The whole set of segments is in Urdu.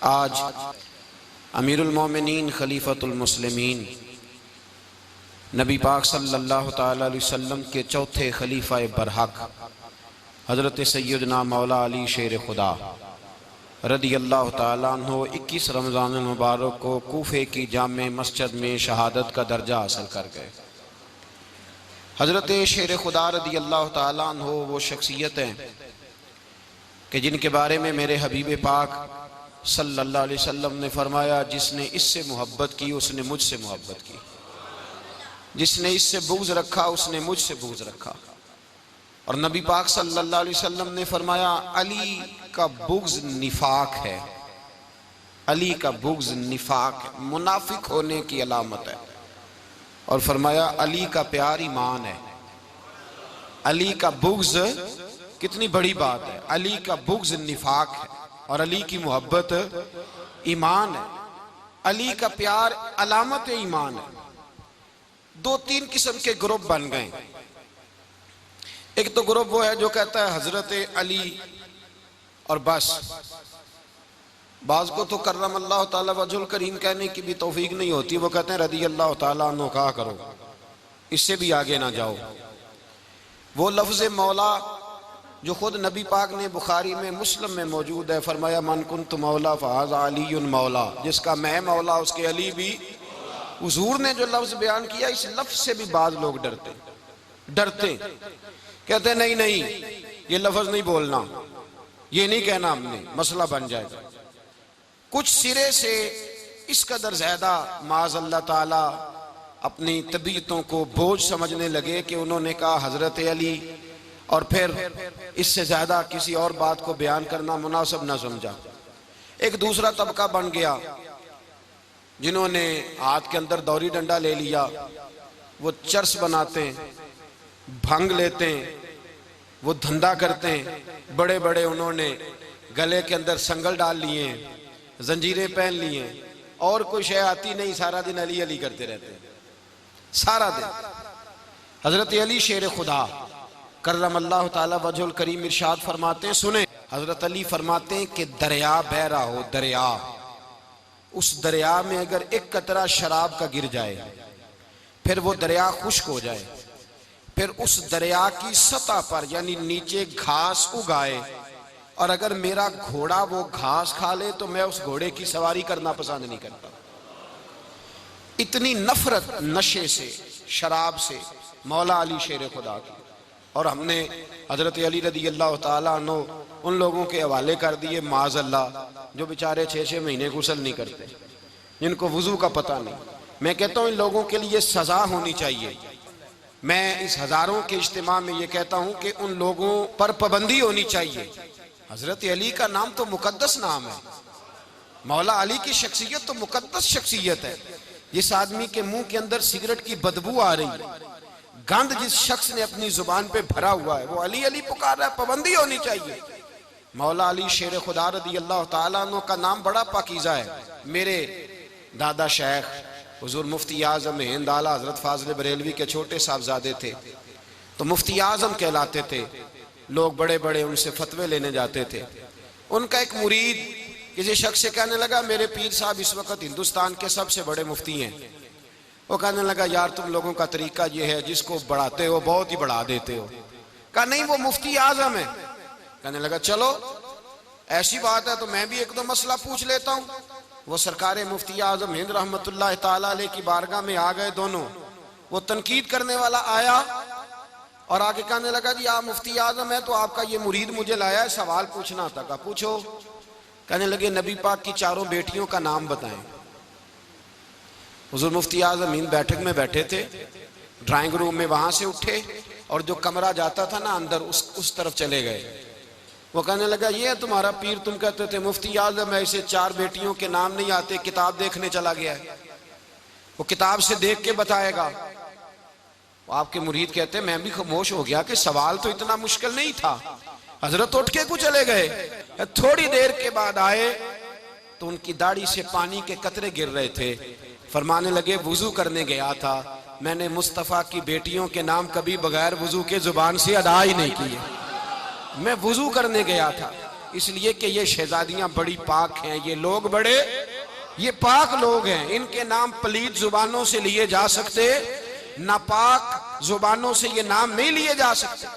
آج امیر المومنین خلیفۃ المسلمین نبی پاک صلی اللہ تعالیٰ علیہ وسلم کے چوتھے خلیفہ برحق حضرت سیدنا مولا علی شیر خدا رضی اللہ تعالیٰ عنہ 21 رمضان المبارک کو کوفے کی جامع مسجد میں شہادت کا درجہ حاصل کر گئے۔ حضرت شیر خدا رضی اللہ تعالیٰ عنہ وہ شخصیت ہیں کہ جن کے بارے میں میرے حبیب پاک صلی اللہ علیہ وسلم نے فرمایا، جس نے اس سے محبت کی اس نے مجھ سے محبت کی، جس نے اس سے بغض رکھا اس نے مجھ سے بغض رکھا۔ اور نبی پاک صلی اللہ علیہ وسلم نے فرمایا علی کا بغض نفاق ہے، علی کا بغض نفاق ہے، منافق ہونے کی علامت ہے۔ اور فرمایا علی کا پیار ایمان ہے، علی کا بغض کتنی بڑی بات ہے، علی کا بغض نفاق ہے اور علی کی محبت ایمان ہے، علی کا پیار علامت ایمان ہے۔ دو تین قسم کے گروپ بن گئے۔ ایک تو گروپ وہ ہے جو کہتا ہے حضرت علی اور بس، بعض کو تو کرم اللہ تعالیٰ وجہ الکریم کہنے کی بھی توفیق نہیں ہوتی، وہ کہتے ہیں رضی اللہ تعالیٰ عنہ کہا کرو، اس سے بھی آگے نہ جاؤ۔ وہ لفظ مولا جو خود نبی پاک نے بخاری میں مسلم میں موجود ہے، فرمایا من کنت مولا فہذا علی مولا، جس کا میں مولا اس کے علی بھی۔ حضور نے جو لفظ بیان کیا اس لفظ سے بھی بعض لوگ ڈرتے کہتے ہیں نہیں یہ لفظ نہیں بولنا، یہ نہیں کہنا، ہم نے مسئلہ بن جائے گا۔ کچھ سرے سے اس قدر زیادہ معاذ اللہ تعالی اپنی طبیعتوں کو بوجھ سمجھنے لگے کہ انہوں نے کہا حضرت علی، اور پھر اس سے زیادہ کسی اور بات کو بیان کرنا مناسب نہ سمجھا۔ ایک دوسرا طبقہ بن گیا جنہوں نے ہاتھ کے اندر دوری ڈنڈا لے لیا، وہ چرس بناتے ہیں، بھنگ لیتے ہیں، وہ دھندا کرتے ہیں، بڑے بڑے انہوں نے گلے کے اندر سنگل ڈال لیے ہیں، زنجیریں پہن لیے ہیں، اور کوئی شے آتی نہیں، سارا دن علی علی کرتے رہتے ہیں سارا دن۔ حضرت علی شیر خدا کرم اللہ تعالیٰ وجہ الکریم ارشاد فرماتے ہیں، سنیں، حضرت علی فرماتے ہیں کہ دریا بہہ رہا ہو، دریا، اس دریا میں اگر ایک قطرہ شراب کا گر جائے، پھر وہ دریا خشک ہو جائے، پھر اس دریا کی سطح پر یعنی نیچے گھاس اگائے، اور اگر میرا گھوڑا وہ گھاس کھا لے تو میں اس گھوڑے کی سواری کرنا پسند نہیں کرتا۔ اتنی نفرت نشے سے، شراب سے مولا علی شیر خدا کی۔ اور ہم نے حضرت علی رضی اللہ تعالیٰ عنہ ان لوگوں کے حوالے کر دیے معاذ اللہ جو بیچارے 6 مہینے غسل نہیں کرتے، جن کو وضو کا پتہ نہیں۔ میں کہتا ہوں ان لوگوں کے لیے سزا ہونی چاہیے۔ میں اس ہزاروں کے اجتماع میں یہ کہتا ہوں کہ ان لوگوں پر پابندی ہونی چاہیے۔ حضرت علی کا نام تو مقدس نام ہے، مولا علی کی شخصیت تو مقدس شخصیت ہے۔ جس آدمی کے منہ کے اندر سگریٹ کی بدبو آ رہی ہے، گند جس شخص نے اپنی زبان پہ بھرا ہوا ہے، وہ علی علی پکار رہا ہے، پابندی ہونی چاہیے۔ مولا علی شیر خدا رضی اللہ تعالیٰ عنہ کا نام بڑا پاکیزہ ہے۔ میرے دادا شیخ حضور مفتی اعظم ہند اعلیٰ حضرت فاضل بریلوی کے چھوٹے صاحبزادے تھے، تو مفتی اعظم کہلاتے تھے، لوگ بڑے بڑے ان سے فتوے لینے جاتے تھے۔ ان کا ایک مرید کسی شخص سے کہنے لگا میرے پیر صاحب اس وقت ہندوستان کے سب سے بڑے مفتی ہیں۔ وہ کہنے لگا یار تم لوگوں کا طریقہ یہ ہے، جس کو بڑھاتے ہو بہت ہی بڑھا دیتے ہو۔ کہا نہیں وہ مفتی اعظم ہے۔ کہنے لگا چلو ایسی بات ہے تو میں بھی ایک دو مسئلہ پوچھ لیتا ہوں۔ وہ سرکار مفتی اعظم ہند رحمت اللہ تعالیٰ علیہ کی بارگاہ میں آ گئے دونوں۔ وہ تنقید کرنے والا آیا اور آگے کہنے لگا جی آپ مفتی اعظم ہے تو آپ کا یہ مرید مجھے لایا ہے، سوال پوچھنا تھا۔ کہا پوچھو۔ کہنے لگے نبی پاک کی 4 بیٹیوں کا نام بتائیں۔ حضور مفتی اعظم ہند بیٹھک میں بیٹھے تھے، ڈرائنگ روم میں وہاں سے اٹھے اور جو کمرہ جاتا تھا نا اندر اس طرف چلے گئے۔ وہ کہنے لگا یہ ہے تمہارا پیر، تم کہتے تھے مفتی اعظم ہے، اسے 4 بیٹیوں کے نام نہیں آتے، کتاب دیکھنے چلا گیا ہے، وہ کتاب سے دیکھ کے بتائے گا۔ آپ کے مرید کہتے ہیں میں بھی خاموش ہو گیا کہ سوال تو اتنا مشکل نہیں تھا۔ حضرت اٹھ کے کو چلے گئے، تھوڑی دیر کے بعد آئے تو ان کی داڑھی سے پانی کے قطرے گر رہے تھے۔ فرمانے لگے وضو کرنے گیا تھا، میں نے مصطفیٰ کی بیٹیوں کے نام کبھی بغیر وضو کے زبان سے ادا ہی نہیں کیے۔ میں وضو کرنے گیا تھا، اس لیے کہ یہ شہزادیاں بڑی پاک ہیں، یہ لوگ بڑے یہ پاک لوگ ہیں، ان کے نام پلید زبانوں سے لیے جا سکتے، ناپاک زبانوں سے یہ نام نہیں لیے جا سکتے۔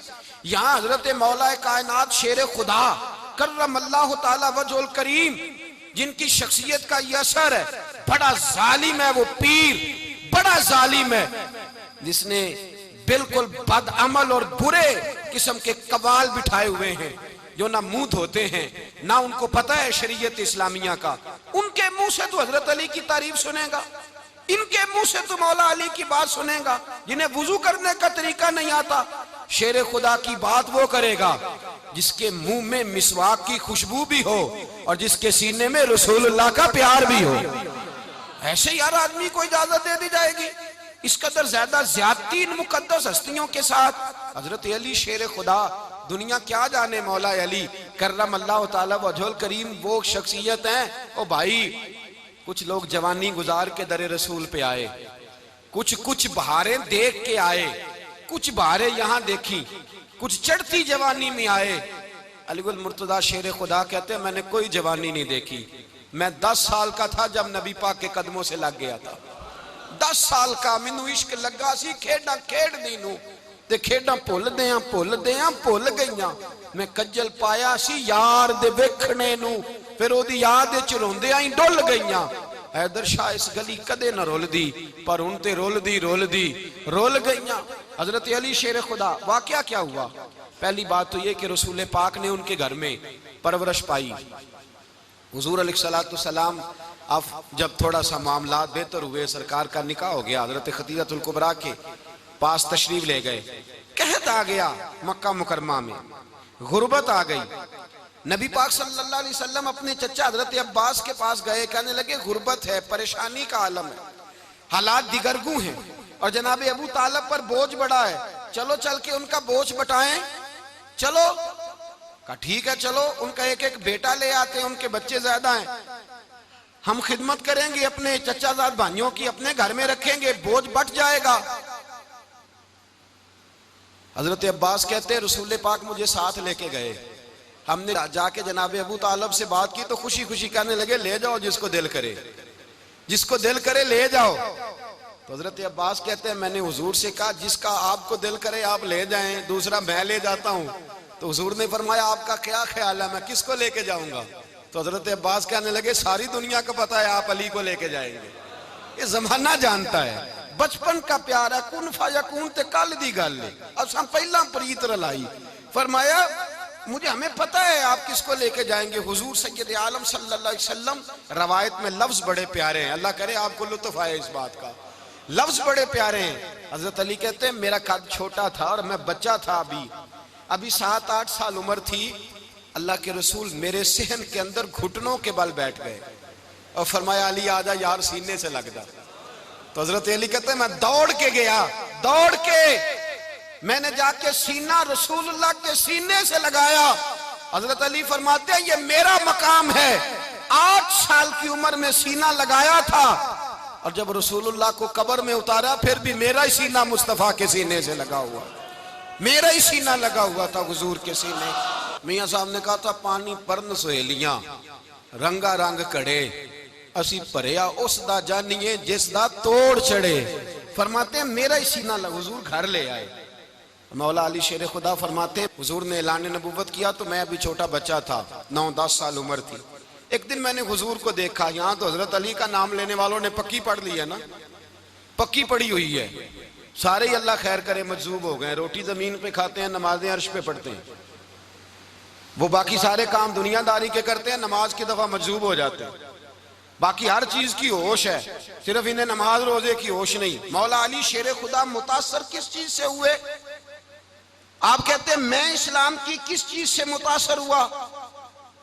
یہاں حضرت مولا کائنات شیر خدا کرم اللہ تعالی وجہ الکریم، جن کی شخصیت کا یہ اثر ہے، بڑا ظالم ہے وہ پیر، بڑا ظالم ہے جس نے بالکل بد عمل اور برے قسم کے قوال بٹھائے ہوئے ہیں، جو نہ منہ دھوتے ہیں نہ ان کو پتہ ہے شریعت اسلامیہ کا۔ ان کے منہ سے تو حضرت علی کی تعریف سنے گا، ان کے منہ سے تو مولا علی کی بات سنے گا، جنہیں وضو کرنے کا طریقہ نہیں آتا۔ شیر خدا کی بات وہ کرے گا جس کے منہ میں مسواک کی خوشبو بھی ہو اور جس کے سینے میں رسول اللہ کا پیار بھی ہو۔ ایسے ہی ہر آدمی کو اجازت دے دی جائے گی؟ اس قدر زیادہ زیادتی ان مقدس ہستیوں کے ساتھ۔ حضرت علی شیر خدا، دنیا کیا جانے مولا علی کرم اللہ تعالی وجہ الکریم وہ شخصیت ہیں۔ او بھائی، کچھ لوگ جوانی گزار کے در رسول پہ آئے، کچھ بہاریں دیکھ کے آئے، کچھ بہاریں یہاں دیکھی، کچھ چڑھتی جوانی میں آئے۔ علی گل مرتضیٰ شیر خدا کہتے ہیں میں نے کوئی جوانی نہیں دیکھی، میں 10 سال کا تھا جب نبی پاک کے قدموں سے لگ گیا تھا۔ 10 سال کا مینوں عشق لگا سی، کھیڈاں کھیڈ دینوں تے کھیڈاں بھول گئیاں۔ میں کجل پایا سی یار دے ویکھنے نو، پھر او دی یاد وچ روندیاں ہی ڈل گئیاں۔ حیدر شاہ اس گلی کدے نہ رول دی، پر ان تے رول گئیاں۔ حضرت علی شیر خدا، واقعہ کیا ہوا؟ پہلی بات تو یہ کہ رسول پاک نے ان کے گھر میں پرورش پائی۔ حضور علیہ السلام اب جب تھوڑا سا معاملات بہتر ہوئے، سرکار کا نکاح ہو گیا، حضرت خدیجہ الکبریٰ کے پاس تشریف لے گئے۔ قحط آ گیا مکہ مکرمہ میں، غربت آ گئی۔ نبی پاک صلی اللہ علیہ وسلم اپنے چچا حضرت عباس کے پاس گئے، کہنے لگے غربت ہے، پریشانی کا عالم ہے، حالات دیگرگوں ہیں، اور جناب ابو طالب پر بوجھ بڑا ہے، چلو چل کے ان کا بوجھ بٹائیں۔ چلو کہا ٹھیک ہے، چلو ان کا ایک بیٹا لے آتے ہیں، ان کے بچے زیادہ ہیں، ہم خدمت کریں گے اپنے چچا زاد بھائیوں کی، اپنے گھر میں رکھیں گے، بوجھ بٹ جائے گا۔ حضرت عباس کہتے ہیں رسول پاک مجھے ساتھ لے کے گئے، ہم نے جا کے جناب ابو طالب سے بات کی تو خوشی خوشی کہنے لگے لے جاؤ جس کو دل کرے لے جاؤ۔ تو حضرت عباس کہتے ہیں میں نے حضور سے کہا جس کا آپ کو دل کرے آپ لے جائیں، دوسرا میں لے جاتا ہوں۔ تو حضور نے فرمایا آپ کا کیا خیال ہے، میں کس کو لے کے جاؤں گا؟ تو حضرت عباس کہنے لگے ساری دنیا کو پتا ہے آپ علی کو لے کے جائیں گے، یہ زمانہ جانتا ہے، بچپن کا پیار ہے، کن فیکون تے کل دی گل ہے، اب ہم پہلا پریت رلائی۔ فرمایا ہمیں پتہ ہے آپ کس کو لے کے جائیں گے۔ حضور سید عالم صلی اللہ علیہ وسلم، روایت میں لفظ بڑے پیارے ہیں، اللہ کرے آپ کو لطف آئے اس بات کا، لفظ بڑے پیارے ہیں۔ حضرت علی کہتے ہیں میرا قد چھوٹا تھا اور میں بچہ تھا، ابھی 7-8 سال عمر تھی، اللہ کے رسول میرے صحن کے اندر گھٹنوں کے بل بیٹھ گئے اور فرمایا علی آجا یار سینے سے لگ جا۔ تو حضرت علی کہتے ہیں میں دوڑ کے گیا، میں نے جا کے سینہ رسول اللہ کے سینے سے لگایا۔ حضرت علی فرماتے ہیں یہ میرا مقام ہے، 8 سال کی عمر میں سینہ لگایا تھا، اور جب رسول اللہ کو قبر میں اتارا پھر بھی میرا ہی سینہ مصطفیٰ کے سینے سے لگا ہوا، میرا ہی سینہ لگا ہوا تھا حضور کے سینے۔ میاں صاحب نے کہا تھا پانی پرن سہیلیاں رنگا رنگ کڑے، اسی پریا اس دا جانیے جس دا توڑ چڑے۔ فرماتے ہیں میرا ہی سینہ لگا، حضور گھر لے آئے۔ مولا علی شیر خدا فرماتے ہیں حضور نے اعلان نبوت کیا تو میں ابھی چھوٹا بچہ تھا، 9-10 سال عمر تھی۔ ایک دن میں نے حضور کو دیکھا، یہاں تو حضرت علی کا نام لینے والوں نے پکی پڑھ لی ہے نا، پکی پڑھی ہوئی ہے، سارے ہی اللہ خیر کرے مجذوب ہو گئے، روٹی زمین پہ کھاتے ہیں، نمازیں عرش پہ پڑھتے ہیں، وہ باقی سارے کام دنیا داری کے کرتے ہیں، نماز کی دفعہ مجذوب ہو جاتے ہیں، باقی ہر چیز کی ہوش ہے، صرف انہیں نماز روزے کی ہوش نہیں۔ مولا علی شیر خدا متاثر کس چیز سے ہوئے؟ آپ کہتے ہیں میں اسلام کی کس چیز سے متاثر ہوا؟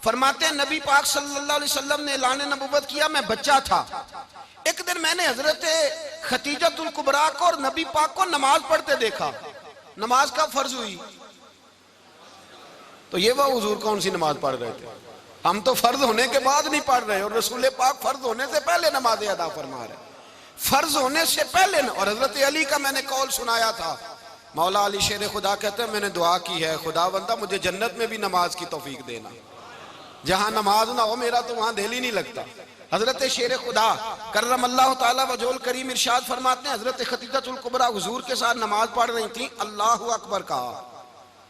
فرماتے ہیں نبی پاک صلی اللہ علیہ وسلم نے اعلان نبوت کیا، میں بچہ تھا، ایک دن میں نے حضرت خدیجہ الکبریٰ کو اور نبی پاک کو نماز پڑھتے دیکھا۔ نماز کا فرض ہوئی تو یہ وہ حضور کون سی نماز پڑھ رہے تھے؟ ہم تو فرض ہونے کے بعد نہیں پڑھ رہے، اور رسول پاک فرض ہونے سے پہلے نماز ادا فرما رہے، فرض ہونے سے پہلے۔ اور حضرت علی کا میں نے قول سنایا تھا، مولا علی شیر خدا کہتے ہیں میں نے دعا کی ہے خدا بندہ مجھے جنت میں بھی نماز کی توفیق دینا، جہاں نماز نہ ہو میرا تو وہاں دل ہی نہیں لگتا۔ حضرت شیر خدا کرم اللہ تعالیٰ وجہ الکریم ارشاد فرماتے ہیں حضرت خدیجہ الکبریٰ حضور کے ساتھ نماز پڑھ رہی تھیں، اللہ اکبر کہا،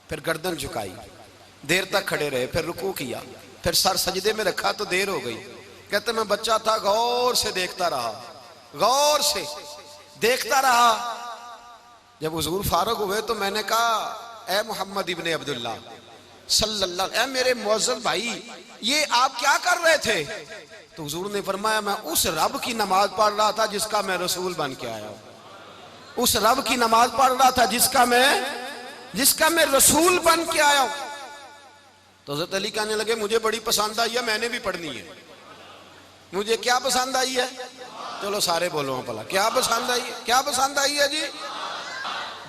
پھر گردن جھکائی، دیر تک کھڑے رہے، پھر رکوع کیا، پھر سر سجدے میں رکھا تو دیر ہو گئی۔ کہتے میں بچہ تھا، غور سے دیکھتا رہا، غور سے دیکھتا رہا۔ جب حضور فارغ ہوئے تو میں نے کہا اے محمد ابن عبداللہ صلی اللہ، اے میرے معزز بھائی یہ آپ کیا کر رہے تھے؟ تو حضور نے فرمایا میں اس رب کی نماز پڑھ رہا تھا جس کا میں رسول بن کے آیا ہوں، اس رب کی نماز پڑھ رہا تھا جس کا میں رسول بن کے آیا ہوں۔ تو حضرت علی کہنے لگے مجھے بڑی پسند آئی ہے، میں نے بھی پڑھنی ہے۔ مجھے کیا پسند آئی ہے؟ چلو سارے بولو پلا کیا پسند آئی ہے؟ کیا پسند آئی ہے جی؟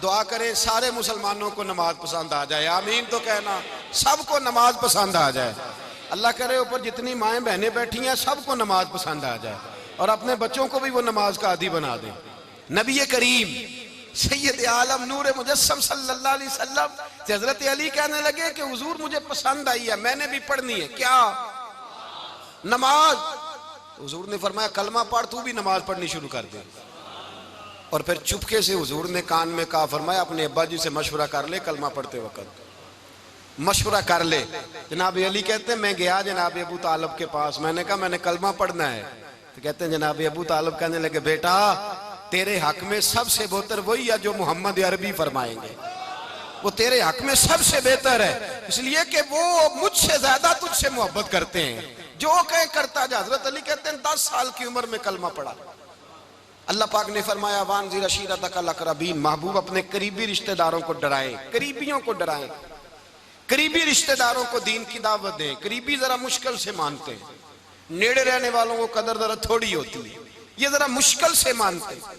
دعا کریں سارے مسلمانوں کو نماز پسند آ جائے، آمین تو کہنا، سب کو نماز پسند آ جائے۔ اللہ کرے اوپر جتنی مائیں بہنیں بیٹھی ہیں سب کو نماز پسند آ جائے، اور اپنے بچوں کو بھی وہ نماز کا عادی بنا دیں۔ نبی کریم سید عالم نور مجسم صلی اللہ علیہ وسلم سے حضرت علی کہنے لگے کہ حضور مجھے پسند آئی ہے، میں نے بھی پڑھنی ہے، کیا؟ نماز۔ حضور نے فرمایا کلمہ پڑھ، تو بھی نماز پڑھنی شروع کر دے۔ اور پھر چپکے سے حضور نے کان میں کہا، فرمایا اپنے ابا جی سے مشورہ کر لے کلمہ پڑھتے وقت، مشورہ کر لے۔ جناب علی کہتے ہیں میں گیا جناب ابو طالب کے پاس، میں نے کہا میں نے کلمہ پڑھنا ہے، تو کہتے ہیں جناب ابو طالب کہنے لگے بیٹا تیرے حق میں سب سے بہتر وہی ہے جو محمد عربی فرمائیں گے، وہ تیرے حق میں سب سے بہتر ہے، اس لیے کہ وہ مجھ سے زیادہ تجھ سے محبت کرتے ہیں، جو کہیں کرتا جا۔ حضرت علی کہتے ہیں 10 سال کی عمر میں کلمہ پڑھا۔ اللہ پاک نے فرمایا وانذر عشیرتک الاقربین، محبوب اپنے قریبی رشتہ داروں کو ڈرائیں، قریبیوں کو ڈرائیں، قریبی رشتہ داروں کو دین کی دعوت دیں۔ قریبی ذرا مشکل سے مانتے ہیں، نیڑے رہنے والوں کو قدر ذرا تھوڑی ہوتی ہے، یہ ذرا مشکل سے مانتے ہیں۔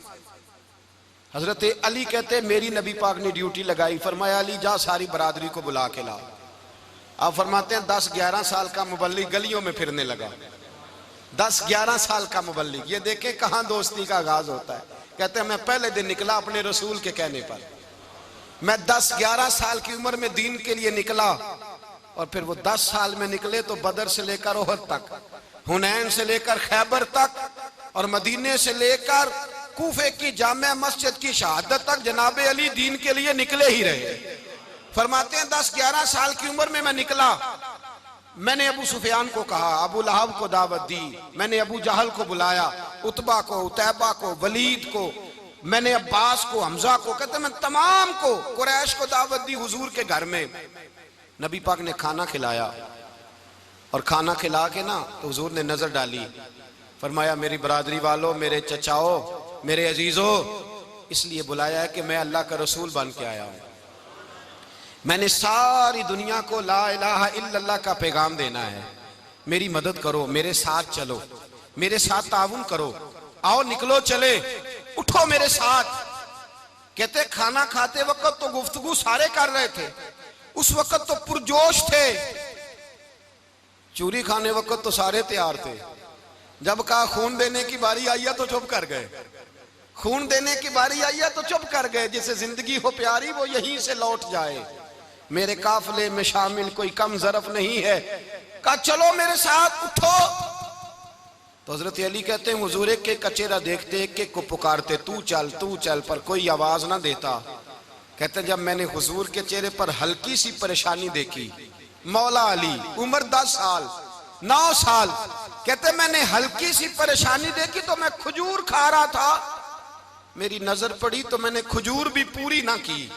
حضرت علی کہتے ہیں میری نبی پاک نے ڈیوٹی لگائی، فرمایا علی جا ساری برادری کو بلا کے لا۔ آپ فرماتے ہیں 10-11 سال کا مبلغ گلیوں میں پھرنے لگا، 10-11 سال کا مبلغ، یہ دیکھیں کہاں دوستی کا آغاز ہوتا ہے۔ کہتے ہیں میں پہلے دن نکلا اپنے رسول کے کہنے پر، میں 10-11 سال کی عمر میں دین کے لیے نکلا، اور پھر وہ 10 سال میں نکلے تو بدر سے لے کر احد تک، حنین سے لے کر خیبر تک، اور مدینے سے لے کر کوفے کی جامع مسجد کی شہادت تک جناب علی دین کے لیے نکلے ہی رہے۔ فرماتے ہیں 10-11 سال کی عمر میں نکلا، میں نے ابو سفیان کو کہا، ابو لہب کو دعوت دی، میں نے ابو جہل کو بلایا، عتبہ کو، عتیبہ کو، ولید کو، میں نے عباس کو، حمزہ کو، کہتے ہیں میں تمام کو، قریش کو دعوت دی حضور کے گھر میں۔ نبی پاک نے کھانا کھلایا، اور کھانا کھلا کے نا تو حضور نے نظر ڈالی، فرمایا میری برادری والوں، میرے چچاؤ، میرے عزیزو، اس لیے بلایا ہے کہ میں اللہ کا رسول بن کے آیا ہوں، میں نے ساری دنیا کو لا الہ الا اللہ کا پیغام دینا ہے، میری مدد کرو، میرے ساتھ چلو، میرے ساتھ تعاون کرو، آؤ نکلو چلے، اٹھو میرے ساتھ۔ کہتے کھانا کھاتے وقت تو گفتگو سارے کر رہے تھے، اس وقت تو پرجوش تھے، چوری کھانے وقت تو سارے تیار تھے، جب کہا خون دینے کی باری آئی ہے تو چپ کر گئے، خون دینے کی باری آئی ہے تو چپ کر گئے، جسے زندگی ہو پیاری وہ یہیں سے لوٹ جائے، میرے قافلے میں شامل کوئی کم ظرف نہیں ہے، کہا چلو میرے ساتھ اٹھو۔ تو حضرت علی کہتے ہیں حضور ایک ایک کا چہرہ دیکھتے، ایک ایک کو پکارتے، تو چل، پر کوئی آواز نہ دیتا۔ کہتے ہیں جب میں نے حضور کے چہرے پر ہلکی سی پریشانی دیکھی، مولا علی عمر 10 سال 9 سال، کہتے ہیں میں نے ہلکی سی پریشانی دیکھی تو میں کھجور کھا رہا تھا، میری نظر پڑی تو میں نے کھجور بھی پوری نہ کی،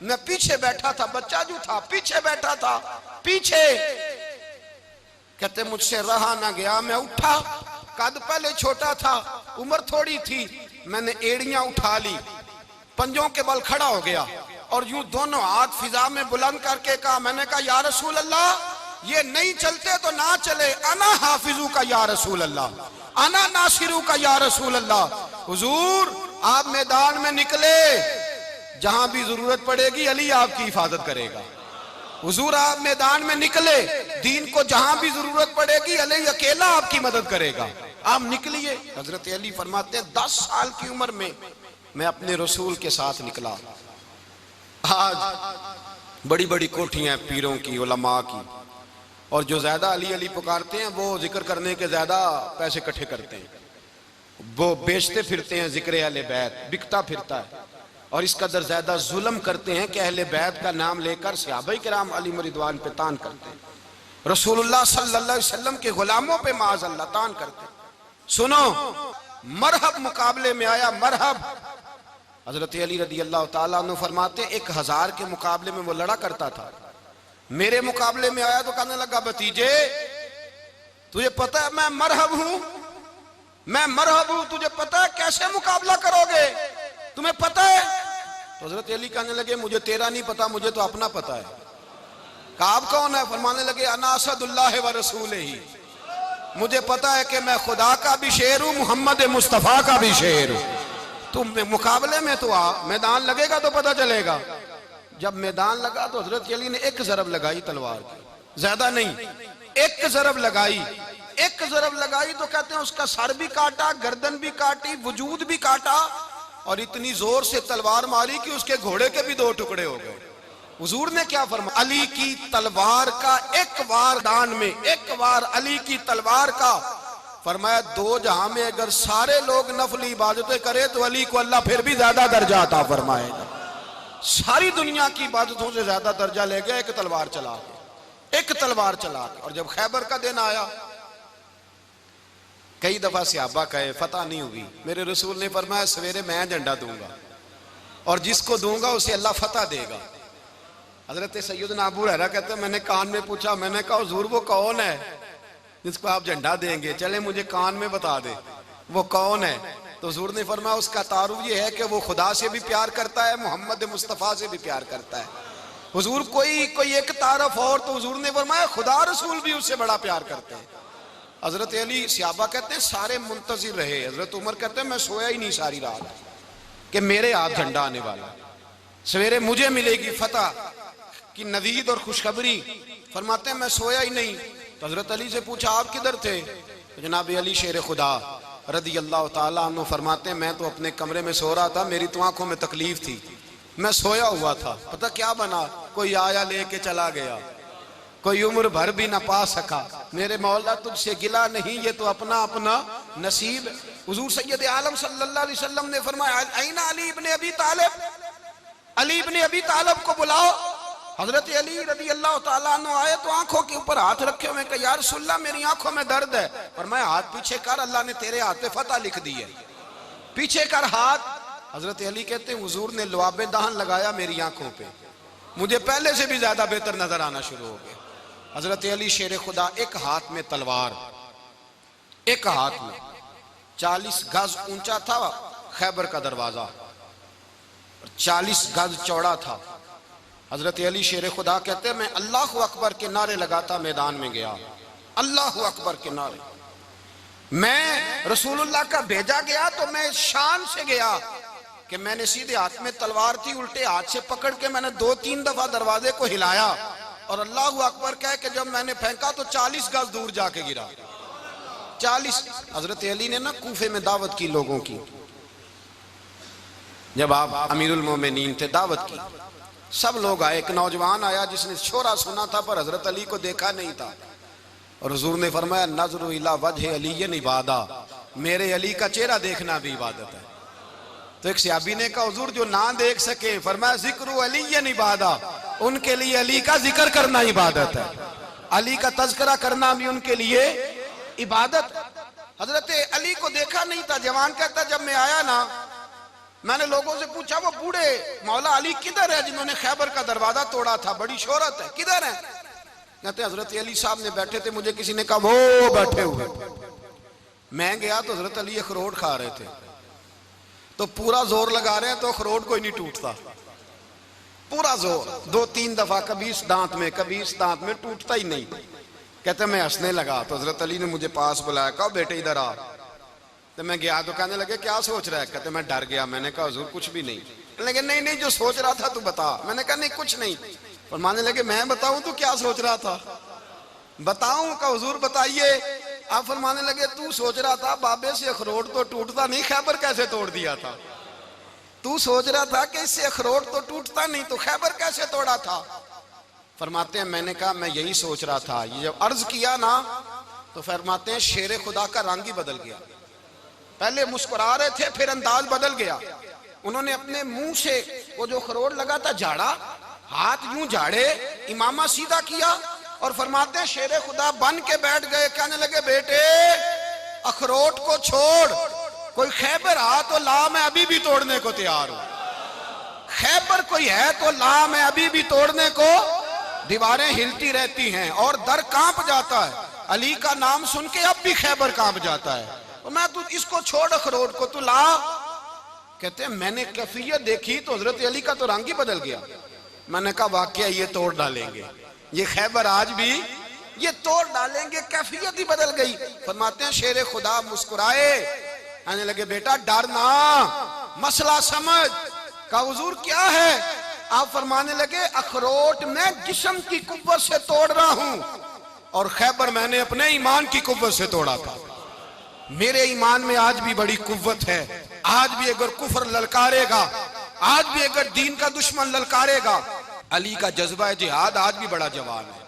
میں پیچھے بیٹھا تھا، بچہ جو تھا پیچھے بیٹھا تھا، پیچھے۔ کہتے مجھ سے رہا نہ گیا، میں اٹھا، قد پہلے چھوٹا تھا، عمر تھوڑی تھی، میں نے ایڑیاں اٹھا لی، پنجوں کے بل کھڑا ہو گیا، اور یوں دونوں ہاتھ فضا میں بلند کر کے کہا، میں نے کہا یا رسول اللہ یہ نہیں چلتے تو نہ چلے، انا حافظو کا یا رسول اللہ، انا ناصرو کا یا رسول اللہ۔ حضور آپ میدان میں نکلے، جہاں بھی ضرورت پڑے گی علی آپ کی حفاظت کرے گا، حضور آپ میدان میں نکلے، دین کو جہاں بھی ضرورت پڑے گی علی اکیلا آپ کی مدد کرے گا، آپ نکلیے۔ حضرت علی فرماتے ہیں 10 سال کی عمر میں اپنے رسول کے ساتھ نکلا۔ آج بڑی بڑی کوٹھیاں پیروں کی، علماء کی، اور جو زیادہ علی علی پکارتے ہیں وہ ذکر کرنے کے زیادہ پیسے اکٹھے کرتے ہیں، وہ بیچتے پھرتے ہیں ذکر اہل بیت، بکتا پھرتا ہے، اور اس قدر زیادہ ظلم کرتے ہیں کہ اہل بیت کا نام لے کر صحابہ کرام علی رضوان پہ تان کرتے ہیں، رسول اللہ صلی اللہ علیہ وسلم کے غلاموں پہ معاذ اللہ تان کرتے ہیں۔ سنو، مرحب مقابلے میں آیا، مرحب۔ حضرت علی رضی اللہ تعالیٰ عنہ فرماتے ہیں 1000 کے مقابلے میں وہ لڑا کرتا تھا، میرے مقابلے میں آیا تو کہنے لگا بھتیجے تجھے پتہ ہے میں مرحب ہوں، میں مرحب ہوں، تجھے پتہ ہے کیسے مقابلہ کرو گے، تمہیں پتہ ہے؟ تو حضرت علی کہنے لگے مجھے تیرا نہیں پتا، مجھے تو اپنا پتا ہے۔ کہا آپ کون ہے؟ فرمانے لگے انا اسد اللہ و رسولہ، مجھے پتا ہے کہ میں خدا کا بھی شیر ہوں، محمد مصطفیٰ کا بھی شیر ہوں۔ تم مقابلے میں تو آ، میدان لگے گا تو پتہ چلے گا۔ جب میدان لگا تو حضرت علی نے ایک ضرب لگائی تلوار کی، زیادہ نہیں، ایک ضرب لگائی، ایک ضرب لگائی تو کہتے ہیں اس کا سر بھی کاٹا، گردن بھی کاٹی، وجود بھی کاٹا، اور اتنی زور سے تلوار ماری کہ اس کے گھوڑے کے بھی 2 ٹکڑے ہو گئے۔ حضور نے کیا فرمایا؟ علی کی تلوار کا ایک وار دان میں، ایک وار علی کی تلوار کا، فرمایا 2 جہاں میں اگر سارے لوگ نفلی عبادتیں کرے تو علی کو اللہ پھر بھی زیادہ درجہ عطا فرمائے گا۔ ساری دنیا کی عبادتوں سے زیادہ درجہ لے گیا ایک تلوار چلا کے، ایک تلوار چلا کے۔ اور جب خیبر کا دن آیا، کئی دفعہ صحابہ کہے فتح نہیں ہوئی، میرے رسول نے فرمایا سویرے میں جھنڈا دوں گا اور جس کو دوں گا اسے اللہ فتح دے گا۔ حضرت سیدنا ابو ہریرہ کہتے ہیں میں نے کان میں پوچھا، میں نے کہا حضور وہ کون ہے جس کو آپ جھنڈا دیں گے؟ چلے مجھے کان میں بتا دے وہ کون ہے۔ تو حضور نے فرمایا اس کا تعارف یہ ہے کہ وہ خدا سے بھی پیار کرتا ہے، محمد مصطفیٰ سے بھی پیار کرتا ہے۔ حضور کوئی ایک تعارف اور، تو حضور نے فرمایا خدا رسول بھی اس سے بڑا پیار کرتے ہیں۔ حضرت علی، صحابہ کہتے ہیں سارے منتظر رہے، حضرت عمر کہتے ہیں میں سویا ہی نہیں ساری رات کہ میرے ہاتھ جھنڈا آنے والا، سویرے مجھے ملے گی فتح کی نوید اور خوشخبری۔ فرماتے ہیں میں سویا ہی نہیں۔ تو حضرت علی سے پوچھا آپ کدھر تھے؟ جناب علی شیر خدا رضی اللہ تعالیٰ عنہ فرماتے ہیں میں تو اپنے کمرے میں سو رہا تھا، میری تو آنکھوں میں تکلیف تھی، میں سویا ہوا تھا، پتہ کیا بنا؟ کوئی آیا لے کے چلا گیا، کوئی عمر بھر بھی نہ پا سکا۔ میرے مولا تجھ سے گلا نہیں، یہ تو اپنا اپنا نصیب۔ حضور سید عالم صلی اللہ علیہ وسلم نے فرمایا این علی ابن ابی طالب، علی ابن ابی طالب کو بلاؤ۔ حضرت علی رضی اللہ تعالیٰ عنہ آئے تو آنکھوں کے اوپر ہاتھ رکھے ہوئے کہ یا رسول اللہ میری آنکھوں میں درد ہے۔ فرمایا ہاتھ پیچھے کر، اللہ نے تیرے ہاتھ پہ فتح لکھ دی ہے، پیچھے کر ہاتھ۔ حضرت علی کہتے ہیں حضور نے لعاب دہن لگایا میری آنکھوں پہ، مجھے پہلے سے بھی زیادہ بہتر نظر آنا شروع ہو گیا۔ حضرت علی شیر خدا، ایک ہاتھ میں تلوار، ایک ہاتھ میں 40 گز اونچا تھا خیبر کا دروازہ، 40 گز چوڑا تھا۔ حضرت علی شیر خدا کہتے ہیں میں اللہ اکبر کے نعرے لگاتا میدان میں گیا، اللہ اکبر کے نعرے۔ میں رسول اللہ کا بھیجا گیا تو میں شان سے گیا کہ میں نے سیدھے ہاتھ میں تلوار تھی، الٹے ہاتھ سے پکڑ کے میں نے 2-3 دفعہ دروازے کو ہلایا اور اللہ اکبر کہہ کہ جب میں نے پھینکا تو 40 گز دور جا کے گرا، 40۔ حضرت علی نے نا کوفے میں دعوت کی لوگوں کی، جب آپ امیر المومنین تھے، دعوت کی، سب لوگ آئے۔ ایک نوجوان آیا جس نے شورا سنا تھا پر حضرت علی کو دیکھا نہیں تھا، اور حضور نے فرمایا نظر الی وجہ علی عبادہ، میرے علی کا چہرہ دیکھنا بھی عبادت ہے۔ تو ایک صحابی نے کہا حضور جو نہ دیکھ سکے، فرمایا ذکر علی عبادہ، ان کے لیے علی کا ذکر کرنا عبادت ہے، علی کا تذکرہ کرنا بھی ان کے لیے عبادت۔ حضرت علی کو دیکھا نہیں تھا، جوان کہتا جب میں آیا نا میں نے لوگوں سے پوچھا وہ بوڑھے مولا علی کدھر ہے جنہوں نے خیبر کا دروازہ توڑا تھا، بڑی شہرت ہے، کدھر ہیں؟ کہتے حضرت علی صاحب نے بیٹھے تھے، مجھے کسی نے کہا وہ بیٹھے ہوئے۔ میں گیا تو حضرت علی اخروٹ کھا رہے تھے، تو پورا زور لگا رہے ہیں تو اخروٹ کوئی نہیں ٹوٹتا، پورا زور 2-3 دفعہ، کبھی اس دانت میں کبھی اس دانت میں، ٹوٹتا ہی نہیں۔ کہتے میں ہنسنے لگا تو حضرت علی نے مجھے پاس بلایا، کہا بیٹے ادھر آ۔ تو میں گیا تو کہنے لگے کیا سوچ رہا ہے؟ کہتے میں ڈر گیا، میں نے کہا حضور کچھ بھی نہیں۔ لیکن نہیں جو سوچ رہا تھا تو بتا۔ میں نے کہا نہیں کچھ نہیں۔ فرمانے لگے میں بتاؤں تو کیا سوچ رہا تھا؟ بتاؤں؟ کہ حضور بتائیے۔ آپ فرمانے لگے تو سوچ رہا تھا بابے سے اخروٹ تو ٹوٹتا نہیں، خیبر کیسے توڑ دیا تھا؟ تو سوچ رہا تھا کہ اس سے اخروٹ تو ٹوٹتا نہیں تو خیبر کیسے توڑا تھا؟ فرماتے ہیں میں نے کہا میں یہی سوچ رہا تھا. یہ جب عرض کیا نا تو فرماتے ہیں شیر خدا کا رنگ ہی بدل گیا. پہلے مسکرا رہے تھے پھر انداز بدل گیا. انہوں نے اپنے منہ سے وہ جو خروٹ لگا تھا جھاڑا, ہاتھ یوں جھاڑے, امامہ سیدھا کیا اور فرماتے ہیں شیر خدا بن کے بیٹھ گئے. کہنے لگے بیٹے اخروٹ کو چھوڑ, کوئی خیبر آ تو لا, میں ابھی بھی توڑنے کو تیار ہوں. خیبر کوئی ہے تو لا, میں ابھی بھی توڑنے کو. دیواریں ہلتی رہتی ہیں اور در کانپ جاتا ہے. علی کا نام سن کے اب بھی خیبر کانپ جاتا ہے. میں تو اس کو چھوڑ اخروٹ کو, تو لا. کہتے ہیں میں نے کیفیت دیکھی تو حضرت علی کا تو رنگ ہی بدل گیا. میں نے کہا واقعہ یہ توڑ ڈالیں گے, یہ خیبر آج بھی یہ توڑ ڈالیں گے, کیفیت ہی بدل گئی. فرماتے ہیں شیر خدا مسکرائے, آنے لگے بیٹا ڈرنا, مسئلہ سمجھ. کہا حضور کیا ہے؟ آپ فرمانے لگے اخروٹ میں جسم کی قوت سے توڑ رہا ہوں اور خیبر میں نے اپنے ایمان کی قوت سے توڑا تھا. میرے ایمان میں آج بھی بڑی قوت ہے. آج بھی اگر کفر للکارے گا, آج بھی اگر دین کا دشمن للکارے گا, علی کا جذبہ جہاد آج بھی بڑا جوان ہے.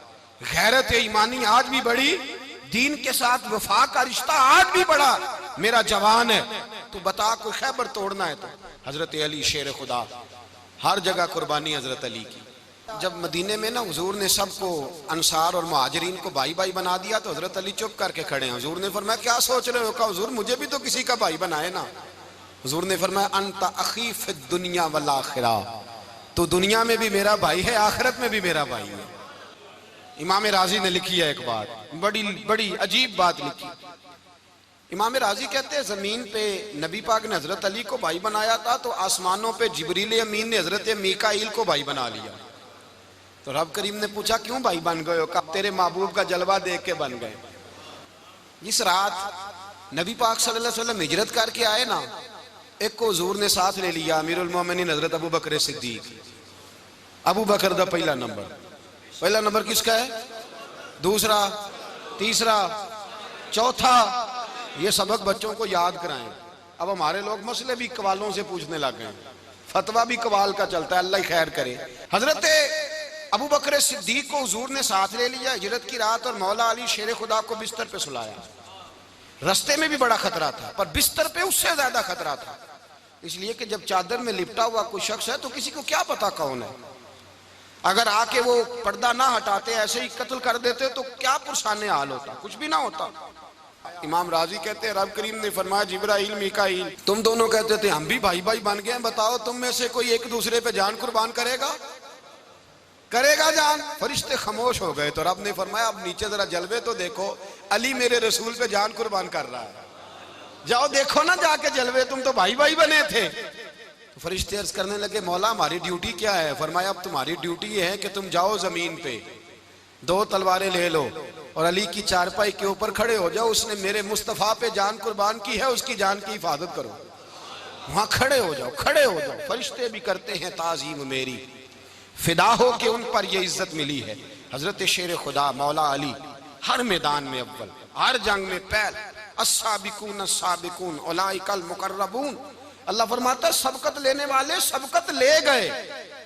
غیرت ایمانی آج بھی بڑی, دین کے ساتھ وفا کا رشتہ آج بھی بڑا میرا جوان ہے. تو بتا کوئی خیبر توڑنا ہے تو حضرت علی شیر خدا, ہر جگہ قربانی حضرت علی کی. جب مدینے میں نا حضور نے سب کو انصار اور مہاجرین کو بھائی بھائی بنا دیا تو حضرت علی چپ کر کے کھڑے ہیں. حضور نے فرمایا کیا سوچ رہے ہو؟ کہا حضور مجھے بھی تو کسی کا بھائی بنائے نا. حضور نے فرمایا انت اخی فی الدنیا والآخرہ, تو دنیا میں بھی میرا بھائی ہے, آخرت میں بھی میرا بھائی ہے. امام راضی نے لکھی ہے ایک بات, بڑی عجیب بات لکھی. امام راضی کہتے ہیں زمین پہ نبی پاک نے حضرت علی کو بھائی بنایا تھا تو آسمانوں پہ جبریل امین نے حضرت میکائیل کو بھائی بنا لیا. تو رب کریم نے پوچھا کیوں بھائی بن گئے ہو؟ کہا تیرے محبوب کا جلوہ دیکھ کے بن گئے. جس رات نبی پاک صلی اللہ علیہ وسلم ہجرت کر کے آئے نا, ایک کو حضور نے ساتھ لے لیا, امیر المومنین حضرت ابو بکر صدیق. ابو بکر دا پہلا نمبر کس کا ہے؟ دوسرا, تیسرا, چوتھا. یہ سبق بچوں کو یاد کرائیں. اب ہمارے لوگ مسئلے بھی قوالوں سے پوچھنے لگ گئے, فتویٰ بھی قوال کا چلتا ہے, اللہ ہی خیر کرے. حضرت ابو بکر صدیق کو حضور نے ساتھ لے لیا ہجرت کی رات, اور مولا علی شیر خدا کو بستر پہ سلایا. رستے میں بھی بڑا خطرہ تھا پر بستر پہ اس سے زیادہ خطرہ تھا, اس لیے کہ جب چادر میں لپٹا ہوا کوئی شخص ہے تو کسی کو کیا پتا کون ہے. اگر آ کے وہ پردہ نہ ہٹاتے ایسے ہی قتل کر دیتے تو کیا پرسان حال ہوتا, کچھ بھی نہ ہوتا. امام راضی کہتے ہیں رب کریم نے فرمایا جبرائیل میکائیل تم دونوں کہتے تھے ہم بھی بھائی بھائی بن گئے ہیں, بتاؤ تم میں سے کوئی ایک دوسرے پہ جان قربان کرے گا جان؟ فرشتے خاموش ہو گئے. تو رب نے فرمایا اب نیچے ذرا جلوے تو دیکھو, علی میرے رسول پہ جان قربان کر رہا ہے, جاؤ دیکھو نا جا کے جلوے, تم تو بھائی بھائی بنے تھے. تو فرشتے عرض کرنے لگے مولا ہماری ڈیوٹی کیا ہے؟ فرمایا اب تمہاری ڈیوٹی یہ ہے کہ تم جاؤ زمین پہ 2 تلواریں لے لو اور علی کی چارپائی کے اوپر کھڑے ہو جاؤ, اس نے میرے مصطفیٰ پہ جان قربان کی ہے, اس کی جان کی حفاظت کرو. وہاں کھڑے ہو جاؤ. فرشتے بھی کرتے ہیں تعظیم میری, فدا ہو کہ ان پر یہ عزت ملی ہے. حضرت شیر خدا مولا علی ہر میدان میں اول, ہر جنگ میں پہل. السابقون السابقون اولئک المقربون. اللہ فرماتا ہے سبقت لینے والے سبقت لے گئے,